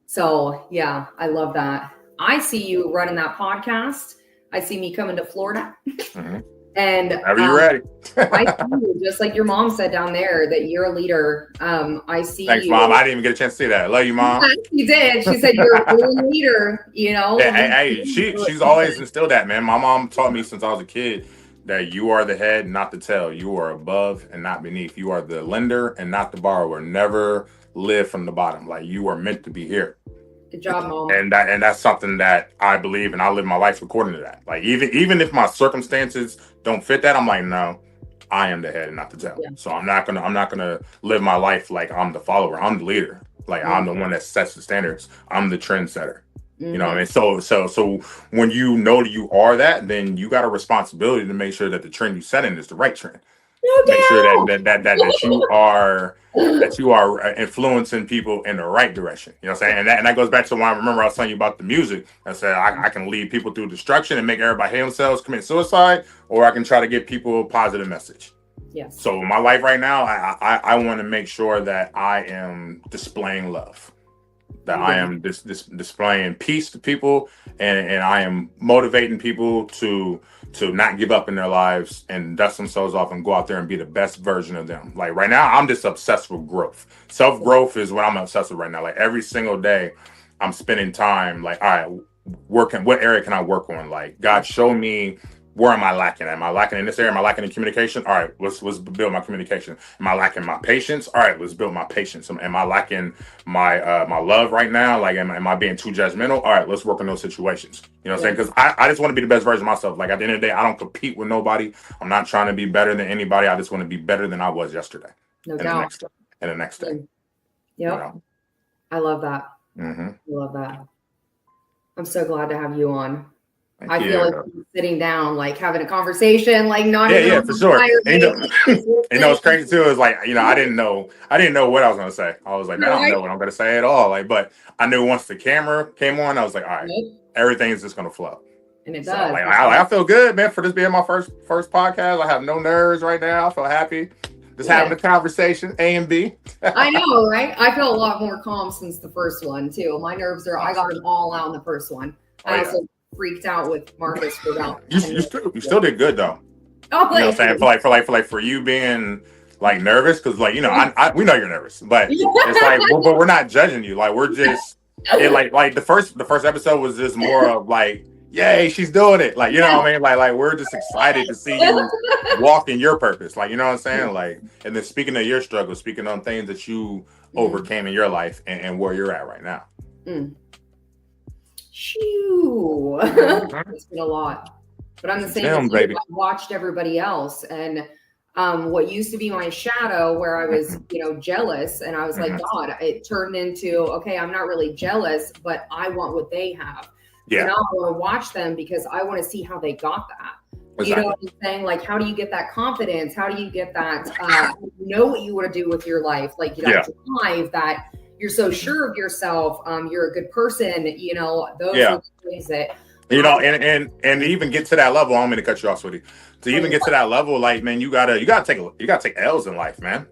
So yeah, I love that. I see you running that podcast. I see me coming to Florida. And are you ready? I see you, just like your mom said down there, that you're a leader. I see. Thanks, Mom. I didn't even get a chance to see that. I love you, Mom. You did. She said you're a leader. Hey, she's always instilled that, man. My mom taught me since I was a kid that you are the head, not the tail. You are above and not beneath. You are the lender and not the borrower. Never live from the bottom. Like, you are meant to be here. Good job, Mom. And that's something that I believe, and I live my life according to that. Like, even if my circumstances don't fit that, I'm like, no, I am the head and not the tail. Yeah. So I'm not gonna live my life like I'm the follower. I'm the leader. Like, I'm the one that sets the standards. I'm the trendsetter. You know what I mean? So when you know that you are that, then you got a responsibility to make sure that the trend you set in is the right trend. Make sure that you are influencing people in the right direction. You know what I'm saying? And that goes back to when I was telling you about the music. I said I can lead people through destruction and make everybody hate themselves, commit suicide, or I can try to give people a positive message. Yes. So my life right now, I want to make sure that I am displaying love, that I am displaying peace to people, and I am motivating people to not give up in their lives and dust themselves off and go out there and be the best version of them. Like, right now, I'm just obsessed with growth. Self-growth is what I'm obsessed with right now. Like, every single day, I'm spending time like, all right, what area can I work on? Like, God, show me, where am I lacking? Am I lacking in this area? Am I lacking in communication? All right, let's build my communication. Am I lacking my patience? All right, let's build my patience. Am I lacking my my love right now? Like, am I being too judgmental? All right, let's work on those situations. You know what I'm saying? Because I just want to be the best version of myself. Like, at the end of the day, I don't compete with nobody. I'm not trying to be better than anybody. I just want to be better than I was yesterday. No doubt. And the next day. Yep. I love that. I love that. I'm so glad to have you on. I feel like sitting down, like having a conversation, like not. Yeah, for sure. And what's crazy too is like, I didn't know what I was gonna say. I was like, man, I don't know what I'm gonna say at all. Like, but I knew once the camera came on, I was like, all right, everything's just gonna flow. And it so, does. Like, I feel good, man, for this being my first podcast. I have no nerves right now. I feel happy. Just having a conversation, A and B. I know, right? I feel a lot more calm since the first one too. My nerves I got them all out in the first one. I also freaked out with Marcus for about. You still did good though. Oh, you know what I'm saying? For you being like nervous, because like, we know you're nervous, but it's like, but we're not judging you. Like, we're just like the first episode was just more of like, yay, she's doing it. Like, you know what I mean? Like we're just excited to see you walk in your purpose. Like, you know what I'm saying? Like, and then speaking of your struggle, speaking on things that you overcame in your life and where you're at right now. Shoo. It's been a lot, but I'm the same as you. I watched everybody else, and what used to be my shadow, where I was jealous, and I was like, God, it turned into, okay, I'm not really jealous, but I want what they have. And I want to watch them because I want to see how they got that. Exactly. You know what I'm saying? Like, how do you get that confidence? How do you get that what you want to do with your life? Like, drive that. You're so sure of yourself. You're a good person. Those are things that and even get to that level. I don't mean to cut you off, sweetie. To even get to that level, like, man, you gotta take L's in life, man.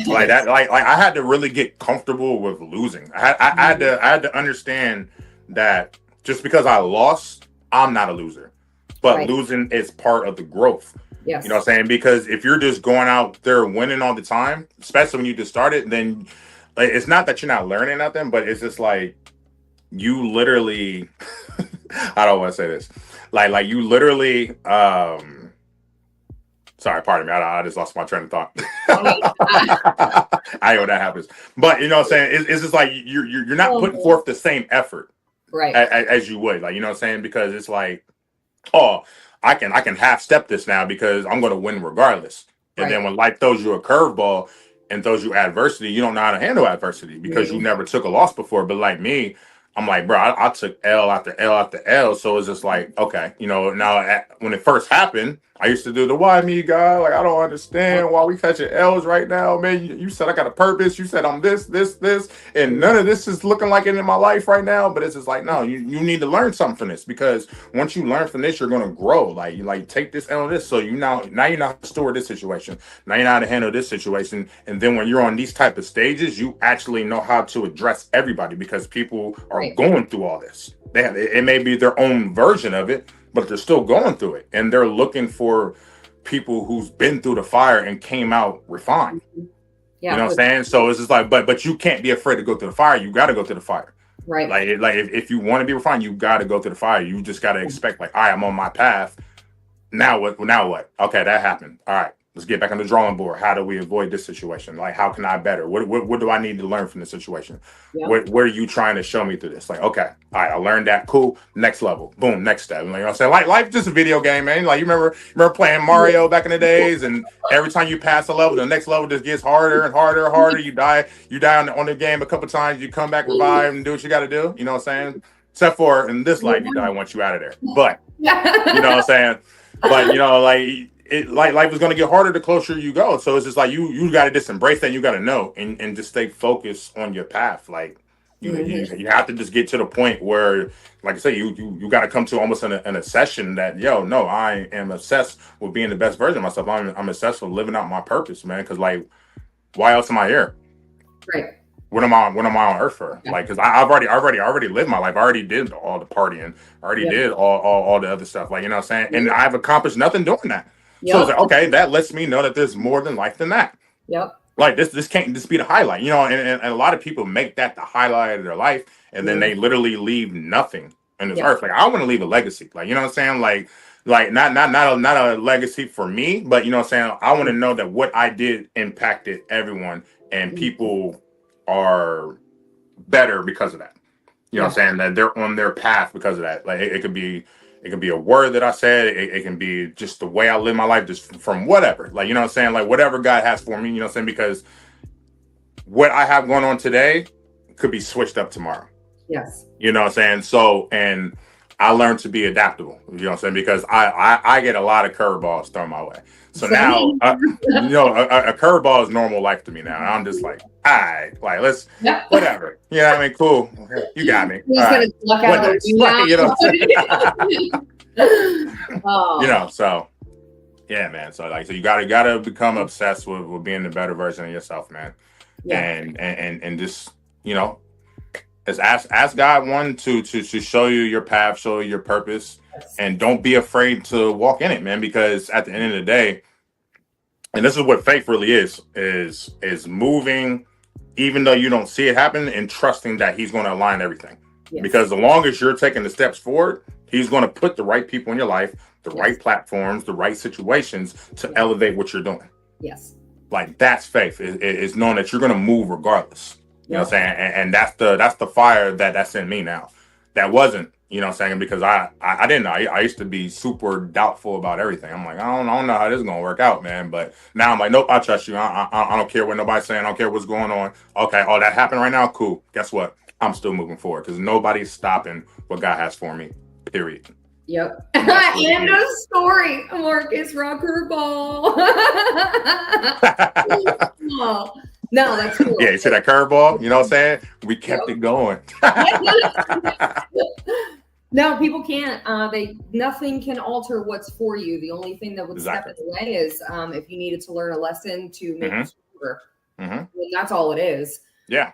Like that. Like I had to really get comfortable with losing. I had to understand that just because I lost, I'm not a loser. But losing is part of the growth. Yes. You know what I'm saying? Because if you're just going out there winning all the time, especially when you just started, then like, it's not that you're not learning nothing, but it's just like you literally, I don't want to say this, like you literally, sorry, pardon me, I just lost my train of thought. I know that happens, but you know what I'm saying? It's just like you're not putting forth the same effort, right, as you would, like, you know what I'm saying? Because it's like, oh, I can half step this now because I'm going to win regardless. And then when life throws you a curveball and throws you adversity, you don't know how to handle adversity because you never took a loss before. But like me, I'm like, bro, I took L after L after L. So it's just like, okay, you know, now when it first happened, I used to do the why me guy. Like, I don't understand why we catching L's right now, man. You said I got a purpose. You said I'm this, and none of this is looking like it in my life right now. But it's just like, no, you need to learn something from this, because once you learn from this, you're gonna grow. Like, you take this L on this. So now you know how to store this situation. Now you know how to handle this situation. And then when you're on these type of stages, you actually know how to address everybody, because people are going through all this. It may be their own version of it, but they're still going through it, and they're looking for people who's been through the fire and came out refined. Yeah, you know what I'm saying? So it's just like, but you can't be afraid to go through the fire. You got to go through the fire. Right. Like if you want to be refined, you got to go through the fire. You just got to expect, like, all right, I'm on my path. Now what? Okay, that happened. All right, let's get back on the drawing board. How do we avoid this situation? Like, how can I better? What do I need to learn from this situation? Yep. What are you trying to show me through this? Like, okay, all right, I learned that. Cool. Next level. Boom. Next step. You know what I'm saying? Like, life just a video game, man. Like, you remember playing Mario back in the days, and every time you pass a level, the next level just gets harder and harder and harder. You die on the game a couple times. You come back, revive, and do what you got to do. You know what I'm saying? Except for in this life, you die once you out of there. But you know what I'm saying? But you know, like life is going to get harder the closer you go. So it's just like you got to just embrace that. And you got to know and just stay focused on your path. Like you have to just get to the point where, like I say, you got to come to almost an obsession that, no, I am obsessed with being the best version of myself. I'm obsessed with living out my purpose, man. Because, like, why else am I here? Right. What am I on earth for? Yeah. Like, because I've already lived my life. I already did all the partying. I already did all the other stuff. Like, you know what I'm saying? And I've accomplished nothing doing that. Yep. So it's like, okay, that lets me know that there's more than life than that. Yep. Like, this can't just be the highlight, you know. And a lot of people make that the highlight of their life, and then they literally leave nothing in this earth. Like, I want to leave a legacy. Like, you know what I'm saying? Like not a legacy for me, but you know what I'm saying? I want to know that what I did impacted everyone, and people are better because of that. You know what I'm saying? That they're on their path because of that. Like, it could be a word that I said. It can be just the way I live my life, just from whatever. Like, you know what I'm saying? Like, whatever God has for me, you know what I'm saying? Because what I have going on today could be switched up tomorrow. Yes. You know what I'm saying? So, and I learned to be adaptable, you know what I'm saying? Because I get a lot of curveballs thrown my way. So now, you know, a curveball is normal life to me now. I'm just like, all right, like, let's, whatever. You know what I mean? Cool. You got me. He's going to luck out of you know what I'm saying? You know, so, yeah, man. So, like, so you gotta become obsessed with being the better version of yourself, man. Yeah. And just, you know, ask God, one, to show you your path, show you your purpose, and don't be afraid to walk in it, man. Because at the end of the day, and this is what faith really is moving, even though you don't see it happen, and trusting that He's going to align everything. Yes. Because as long as you're taking the steps forward, He's going to put the right people in your life, the right platforms, the right situations to elevate what you're doing. Yes. Like, that's faith, is knowing that you're going to move regardless. You know what I'm saying? And that's the fire that's in me now. That wasn't, you know what I'm saying? Because I didn't know. I used to be super doubtful about everything. I'm like, I don't know how this is going to work out, man. But now I'm like, nope, I trust you. I don't care what nobody's saying. I don't care what's going on. Okay, oh, that happened right now? Cool. Guess what? I'm still moving forward, because nobody's stopping what God has for me, period. Yep. End of story. Marcus Rocker Ball. Oh. No, that's cool. Yeah, you see that curveball? You know what I'm saying? We kept it going. No, people can't. Nothing can alter what's for you. The only thing that would step in the way is if you needed to learn a lesson to make you stronger. And that's all it is. Yeah.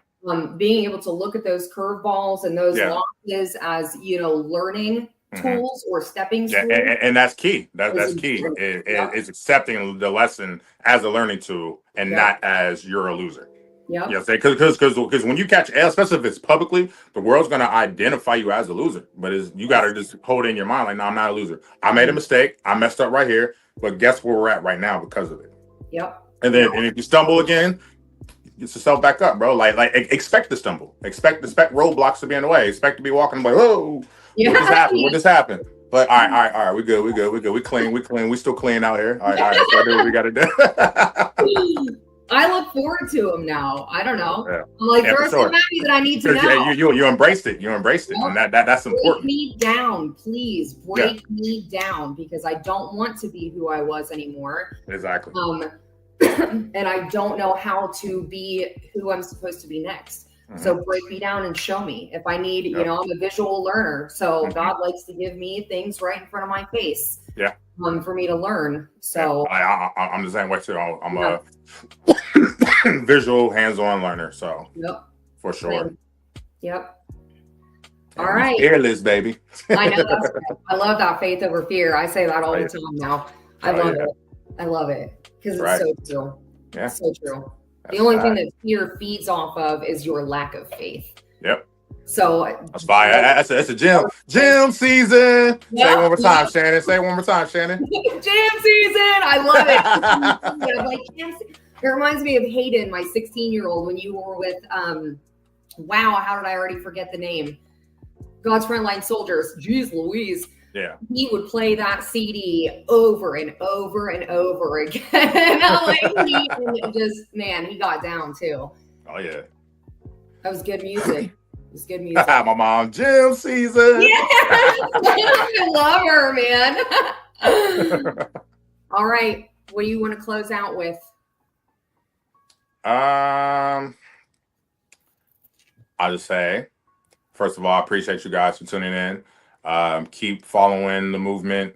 Being able to look at those curveballs and those losses as, you know, learning tools or stepping stools. Yeah, and that's key. That's key. It's accepting the lesson as a learning tool and not as you're a loser. Yep. You know what I'm saying? Because when you catch L, especially if it's publicly, the world's gonna identify you as a loser. But you gotta just hold it in your mind, like, no, I'm not a loser. I made a mistake. I messed up right here. But guess where we're at right now because of it. Yep. And then and if you stumble again, get yourself back up, bro. Like expect to stumble. Expect roadblocks to be in the way. Expect to be walking like, whoa, what just happened? What just happened? But all right. We good. We clean. We still clean out here. All right. So do what we gotta do. I look forward to them now. I don't know. Yeah. I'm like, there's something that I need to know. Yeah, you embraced it. You embraced it, and that's important. Break me down, please. Break me down, because I don't want to be who I was anymore. Exactly. And I don't know how to be who I'm supposed to be next. So break me down and show me. If I need, you know, I'm a visual learner, so God likes to give me things right in front of my face. Yeah. For me to learn. So I'm the same way too. I'm a visual, hands-on learner. So for sure. Yep. All right. Fearless, baby. I know. I love that, faith over fear. I say that all the time now. I love it. I love it because it's so true. Yeah. It's so true. That's the only thing that fear feeds off of is your lack of faith. Yep. So that's fine. That's a gym season. Say it one more time, Shannon. Say it one more time, Shannon. Gym season. I love it. Like, it reminds me of Hayden, my 16-year-old, when you were with wow, how did I already forget the name? God's Frontline Soldiers. Jeez Louise. Yeah. He would play that CD over and over and over again. Like, he got down too. Oh yeah. That was good music. It was good music. My mom, gym season. Yeah. I love her, man. All right. What do you want to close out with? I'll just say, first of all, I appreciate you guys for tuning in. Keep following the movement.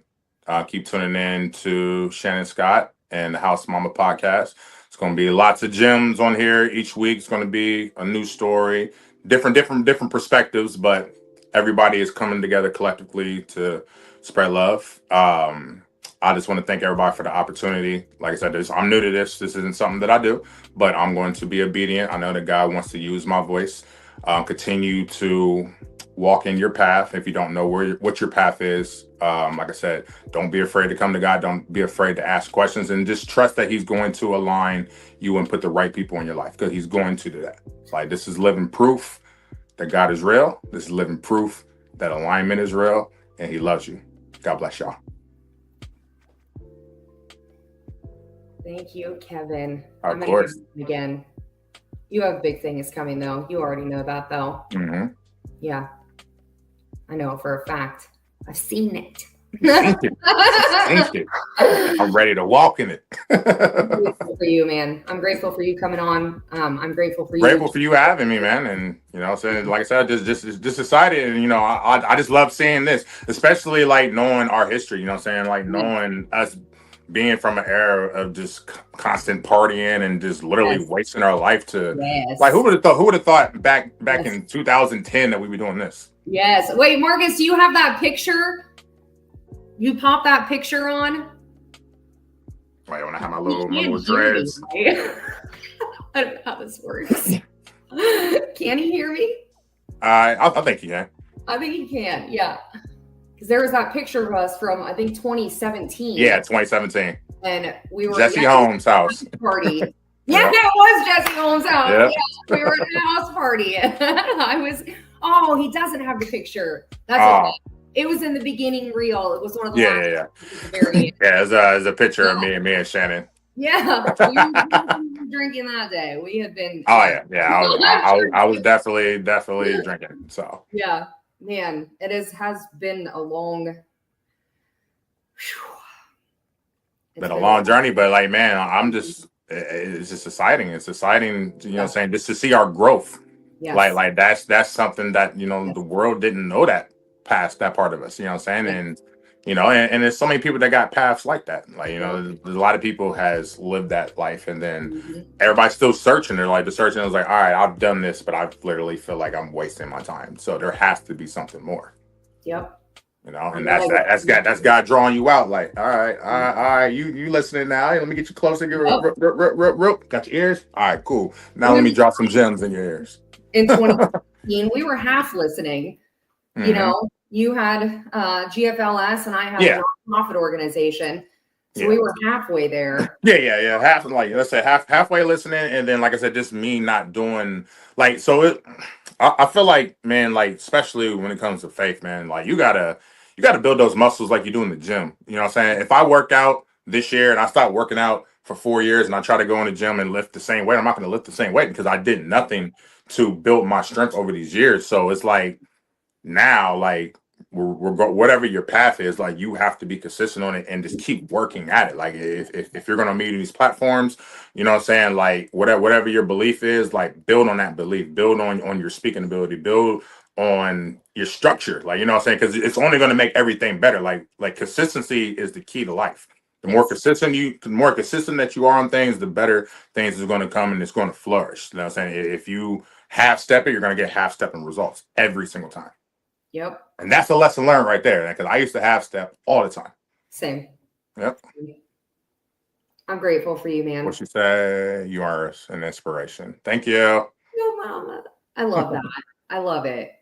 Keep tuning in to Shannon Scott and the House Mama podcast. It's going to be lots of gems on here each week. It's going to be a new story, different perspectives, but everybody is coming together collectively to spread love. I just want to thank everybody for the opportunity. Like I said, I'm new to this. This isn't something that I do, but I'm going to be obedient. I know that God wants to use my voice. Continue to walk in your path. If you don't know what your path is, like I said, don't be afraid to come to God. Don't be afraid to ask questions, and just trust that He's going to align you and put the right people in your life, because He's going to do that. Like, this is living proof that God is real. This is living proof that alignment is real, and He loves you. God bless y'all. Thank you, Kevin. Of course. Again, you have big things coming, though. You already know that, though. Mm-hmm. Yeah. I know for a fact. I've seen it. Thank you. I'm ready to walk in it. I'm grateful for you, man. I'm grateful for you coming on. I'm grateful for you. Grateful for you having me, man. And, you know, saying, like I said, just excited. And, you know, I just love seeing this, especially like knowing our history, you know what I'm saying? Like knowing us being from an era of just constant partying and just literally wasting our life to like, who would have thought back in 2010 that we'd be doing this? Yes. Wait, Marcus, do you have that picture? You pop that picture on? Like when I have my little dreads. I don't know how this works. Can he hear me? I think he can. I think he can, yeah. Because there was that picture of us from, I think, 2017. Yeah, 2017. And we were Jesse Holmes' house. Party. Yeah, it was Jesse Holmes' house. Yep. Yeah, we were at a house party. He doesn't have the picture. That's okay. It was in the beginning reel. It was one of the last. Yeah, there's a picture of me and Shannon. Yeah, we were drinking that day. We had been. Oh yeah. I was definitely drinking. So yeah. Man, has been a long. Been a long journey, but like, man, it's just exciting. It's exciting, you know what I'm saying, just to see our growth. Yes. Like that's something that, you know, the world didn't know that past that part of us, you know what I'm saying? And, you know, and there's so many people that got paths like that. Like, you know, there's a lot of people has lived that life, and then everybody's still searching. They're like, the searching is like, all right, I've done this, but I literally feel like I'm wasting my time. So there has to be something more. Yep. You know, and that's God drawing you out. Like, all right, you listening now? Let me get you closer. Got your ears? All right, cool. Now let me drop some gems in your ears. In 2015, we were half listening. You know, you had GFLS and I had a nonprofit organization. So we were halfway there. Yeah. Half, like, let's say halfway listening, and then, like I said, just me not doing like so. I feel like, man, like, especially when it comes to faith, man, like you gotta build those muscles like you do in the gym. You know what I'm saying? If I work out this year and I start working out for 4 years and I try to go in the gym and lift the same weight, I'm not going to lift the same weight because I did nothing to build my strength over these years. So it's like now, like, whatever your path is, like, you have to be consistent on it and just keep working at it. Like, if you're gonna meet these platforms, you know what I'm saying, like, whatever your belief is, like, build on that belief, build on your speaking ability, build on your structure, like, you know what I'm saying, because it's only going to make everything better. Like consistency is the key to life. The more consistent that you are on things, the better things is going to come and it's going to flourish. You know what I'm saying? If you half step it, you're going to get half stepping results every single time. Yep. And that's a lesson learned right there, because I used to half step all the time. Same. Yep. I'm grateful for you, man. What you say? You are an inspiration. Thank you. No, Mama. I love that. I love it.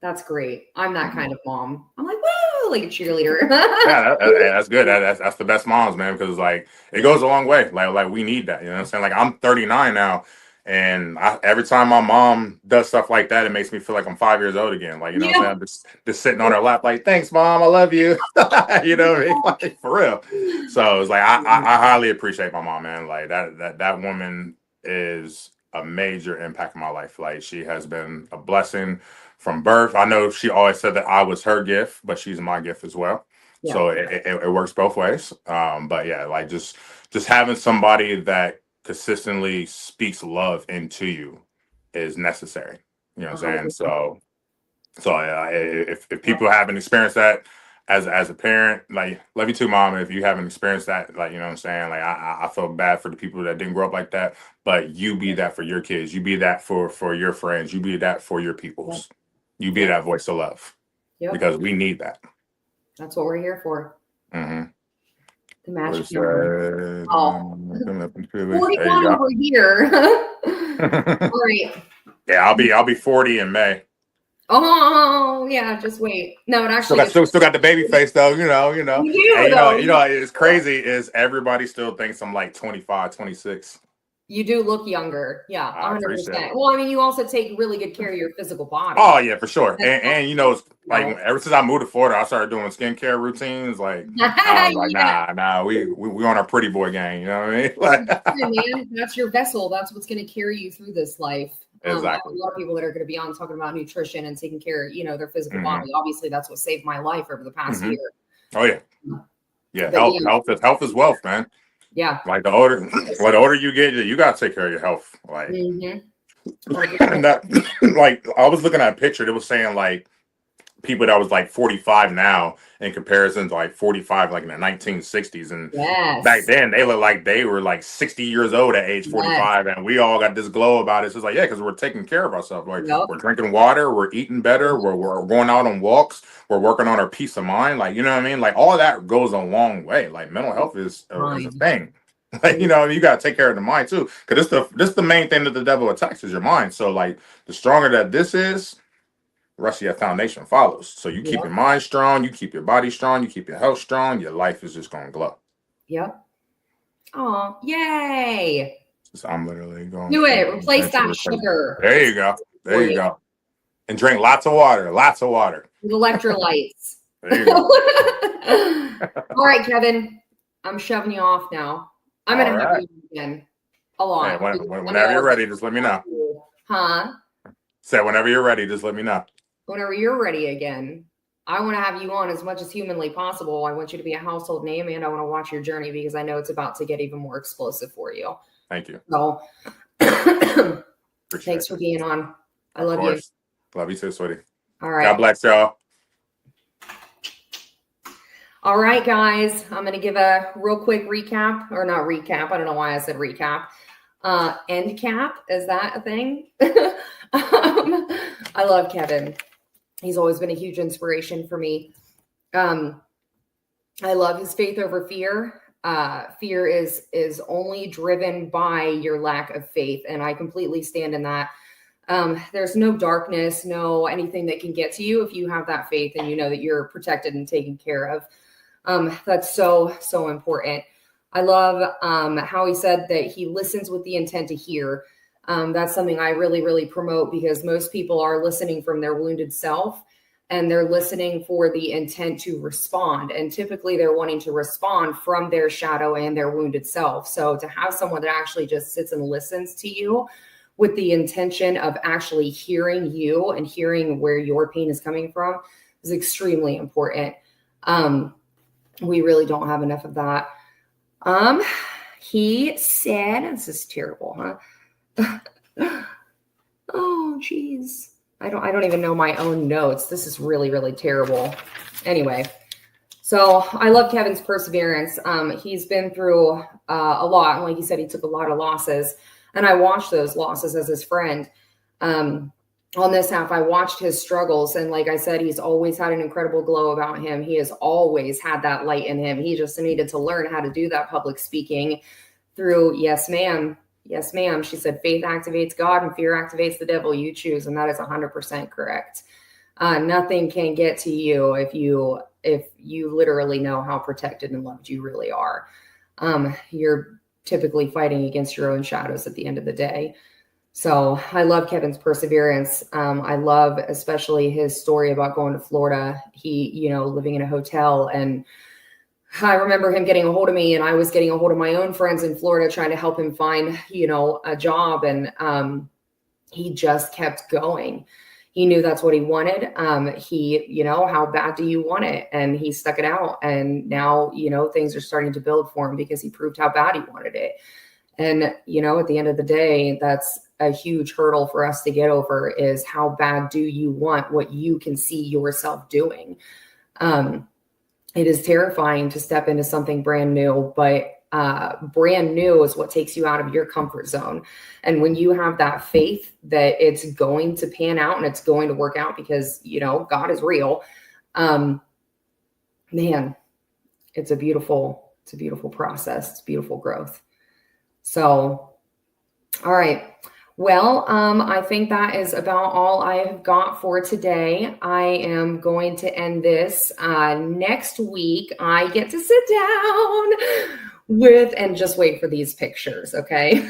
That's great. I'm that kind of mom. I'm like, woo, like a cheerleader. Yeah, that's good. That's the best moms, man, because, like, it goes a long way. Like we need that. You know what I'm saying? Like, I'm 39 now. And every time my mom does stuff like that, it makes me feel like I'm 5 years old again. Like, you know what I'm saying? I'm just sitting on her lap, like, thanks, Mom, I love you. You know what I mean? Like, for real. So it's like I highly appreciate my mom, man. Like, that woman is a major impact in my life. Like, she has been a blessing from birth. I know she always said that I was her gift, but she's my gift as well. Yeah. So it works both ways. But yeah, like, just having somebody that consistently speaks love into you is necessary. You know what I'm saying? So if people haven't experienced that as a parent, like, love you too, Mom. If you haven't experienced that, like, you know what I'm saying? Like, I feel bad for the people that didn't grow up like that, but you be that for your kids. You be that for your friends. You be that for your peoples. You be that voice of love. Yep. Because we need that. That's what we're here for. Mm-hmm. The magic number. 41 over here. All right. Yeah, I'll be 40 in May. Oh yeah, just wait. No, it actually still got the baby face though. You know. You do, you know, it's crazy is everybody still thinks I'm like 25, 26. You do look younger. Yeah, 100%. Well, I mean, you also take really good care of your physical body. Oh, yeah, for sure. And you know, it's like, ever since I moved to Florida, I started doing skincare routines. Like, I was like, nah, we on our pretty boy gang. You know what I mean? Like, man, that's your vessel. That's what's going to carry you through this life. Exactly. A lot of people that are going to be on talking about nutrition and taking care of, their physical body. Obviously, that's what saved my life over the past year. Oh, yeah. Yeah, health is wealth, man. Yeah. Like, the older you get, you got to take care of your health. Like, and that, like, I was looking at a picture. It was saying, like, people that was like 45 now in comparison to like 45 like in the 1960s, and back then they looked like they were like 60 years old at age 45, and we all got this glow about it. So it's like, yeah, because we're taking care of ourselves. Like, we're drinking water, we're eating better, we're going out on walks, we're working on our peace of mind. Like, you know what I mean? Like, all that goes a long way. Like, mental health is a thing. Like, you know, you got to take care of the mind too, because this the main thing that the devil attacks is your mind. So, like, the stronger that this is, the rest of your foundation follows. So you keep your mind strong, you keep your body strong, you keep your health strong, your life is just going to glow. Yep. Oh, yay. So I'm literally going do it. Replace that sugar. There you go. There you go. And drink lots of water. Lots of water. With electrolytes. There you go. All right, Kevin. I'm shoving you off now. I'm going to have you again. A lot. Hey, whenever you're ready, just let me know. Huh? Say whenever you're ready, just let me know. Whenever you're ready again. I want to have you on as much as humanly possible. I want you to be a household name, and I want to watch your journey because I know it's about to get even more explosive for you. Thank you. So thanks for being on. I love you. Love you too, sweetie. All right. God bless y'all. All right, guys. I'm going to give a real quick recap, or not recap. I don't know why I said recap. End cap. Is that a thing? I love Kevin. He's always been a huge inspiration for me. I love his faith over fear. Fear is only driven by your lack of faith, and I completely stand in that. There's no darkness, no anything that can get to you if you have that faith and you know that you're protected and taken care of. That's so important. I love how he said that he listens with the intent to hear. That's something I really promote, because most people are listening from their wounded self, and they're listening for the intent to respond. And typically they're wanting to respond from their shadow and their wounded self. So to have someone that actually just sits and listens to you with the intention of actually hearing you and hearing where your pain is coming from is extremely important. We really don't have enough of that. He said, this is terrible, huh? Oh, geez. I don't even know my own notes. This is really terrible. Anyway, so I love Kevin's perseverance. He's been through a lot. And like he said, he took a lot of losses. And I watched those losses as his friend. On this app, I watched his struggles. And like I said, he's always had an incredible glow about him. He has always had that light in him. He just needed to learn how to do that public speaking through yes, ma'am. Yes, ma'am. She said, faith activates God and fear activates the devil. You choose. And that is 100% correct. Nothing can get to you if you literally know how protected and loved you really are. You're typically fighting against your own shadows at the end of the day. So I love Kevin's perseverance. I love especially his story about going to Florida. He, living in a hotel, and I remember him getting a hold of me, and I was getting a hold of my own friends in Florida trying to help him find, a job. And he just kept going. He knew that's what he wanted. How bad do you want it? And he stuck it out. And now, things are starting to build for him because he proved how bad he wanted it. And, at the end of the day, that's a huge hurdle for us to get over, is how bad do you want what you can see yourself doing? It is terrifying to step into something brand new, but brand new is what takes you out of your comfort zone. And when you have that faith that it's going to pan out and it's going to work out because, God is real, man, it's a beautiful process. It's beautiful growth. So, all right. Well, I think that is about all I've got for today. I am going to end this. Next week, I get to sit down with, and just wait for these pictures, okay?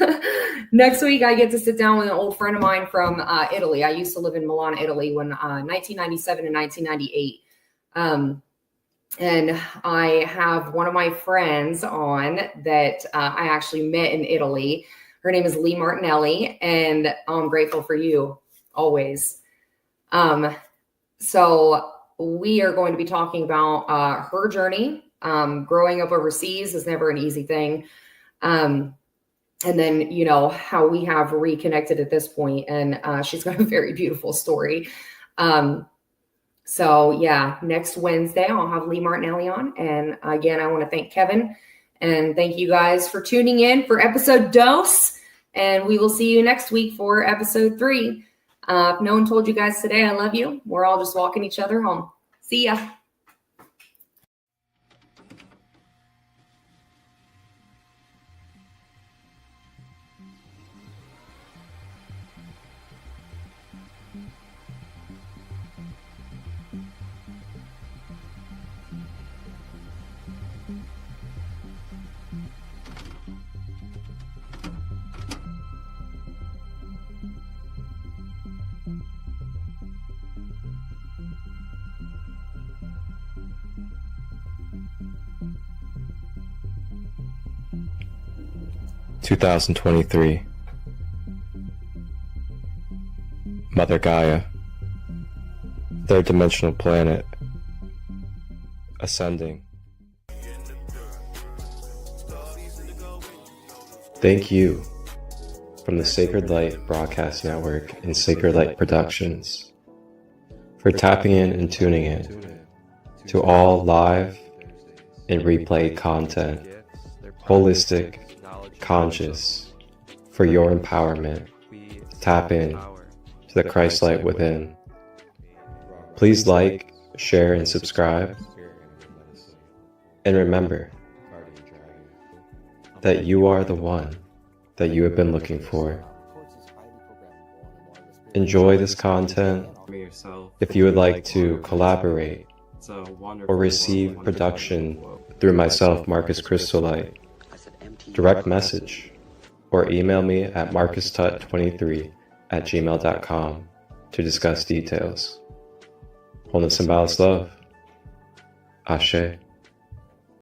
Next week, I get to sit down with an old friend of mine from Italy. I used to live in Milan, Italy, when 1997 and 1998. And I have one of my friends on that I actually met in Italy. Her name is Lee Martinelli, and I'm grateful for you always. So we are going to be talking about her journey. Growing up overseas is never an easy thing. And then, how we have reconnected at this point. And she's got a very beautiful story. So yeah, next Wednesday, I'll have Lee Martinelli on. And again, I want to thank Kevin. And thank you guys for tuning in for episode dose. And we will see you next week for episode 3. If no one told you guys today, I love you. We're all just walking each other home. See ya. (2023) Mother Gaia, third dimensional planet, ascending. Thank you from the Sacred Light Broadcast Network and Sacred Light Productions for tapping in and tuning in to all live and replay content, holistic, conscious, for your empowerment. Tap in to the Christ light within. Please like, share, and subscribe, And remember that you are the one that you have been looking for. Enjoy this content. If you would like to collaborate or receive production through myself, Marcus Crystolite, direct message or email me at marcustut23@gmail.com to discuss details. Wholeness and balanced love. Ashe.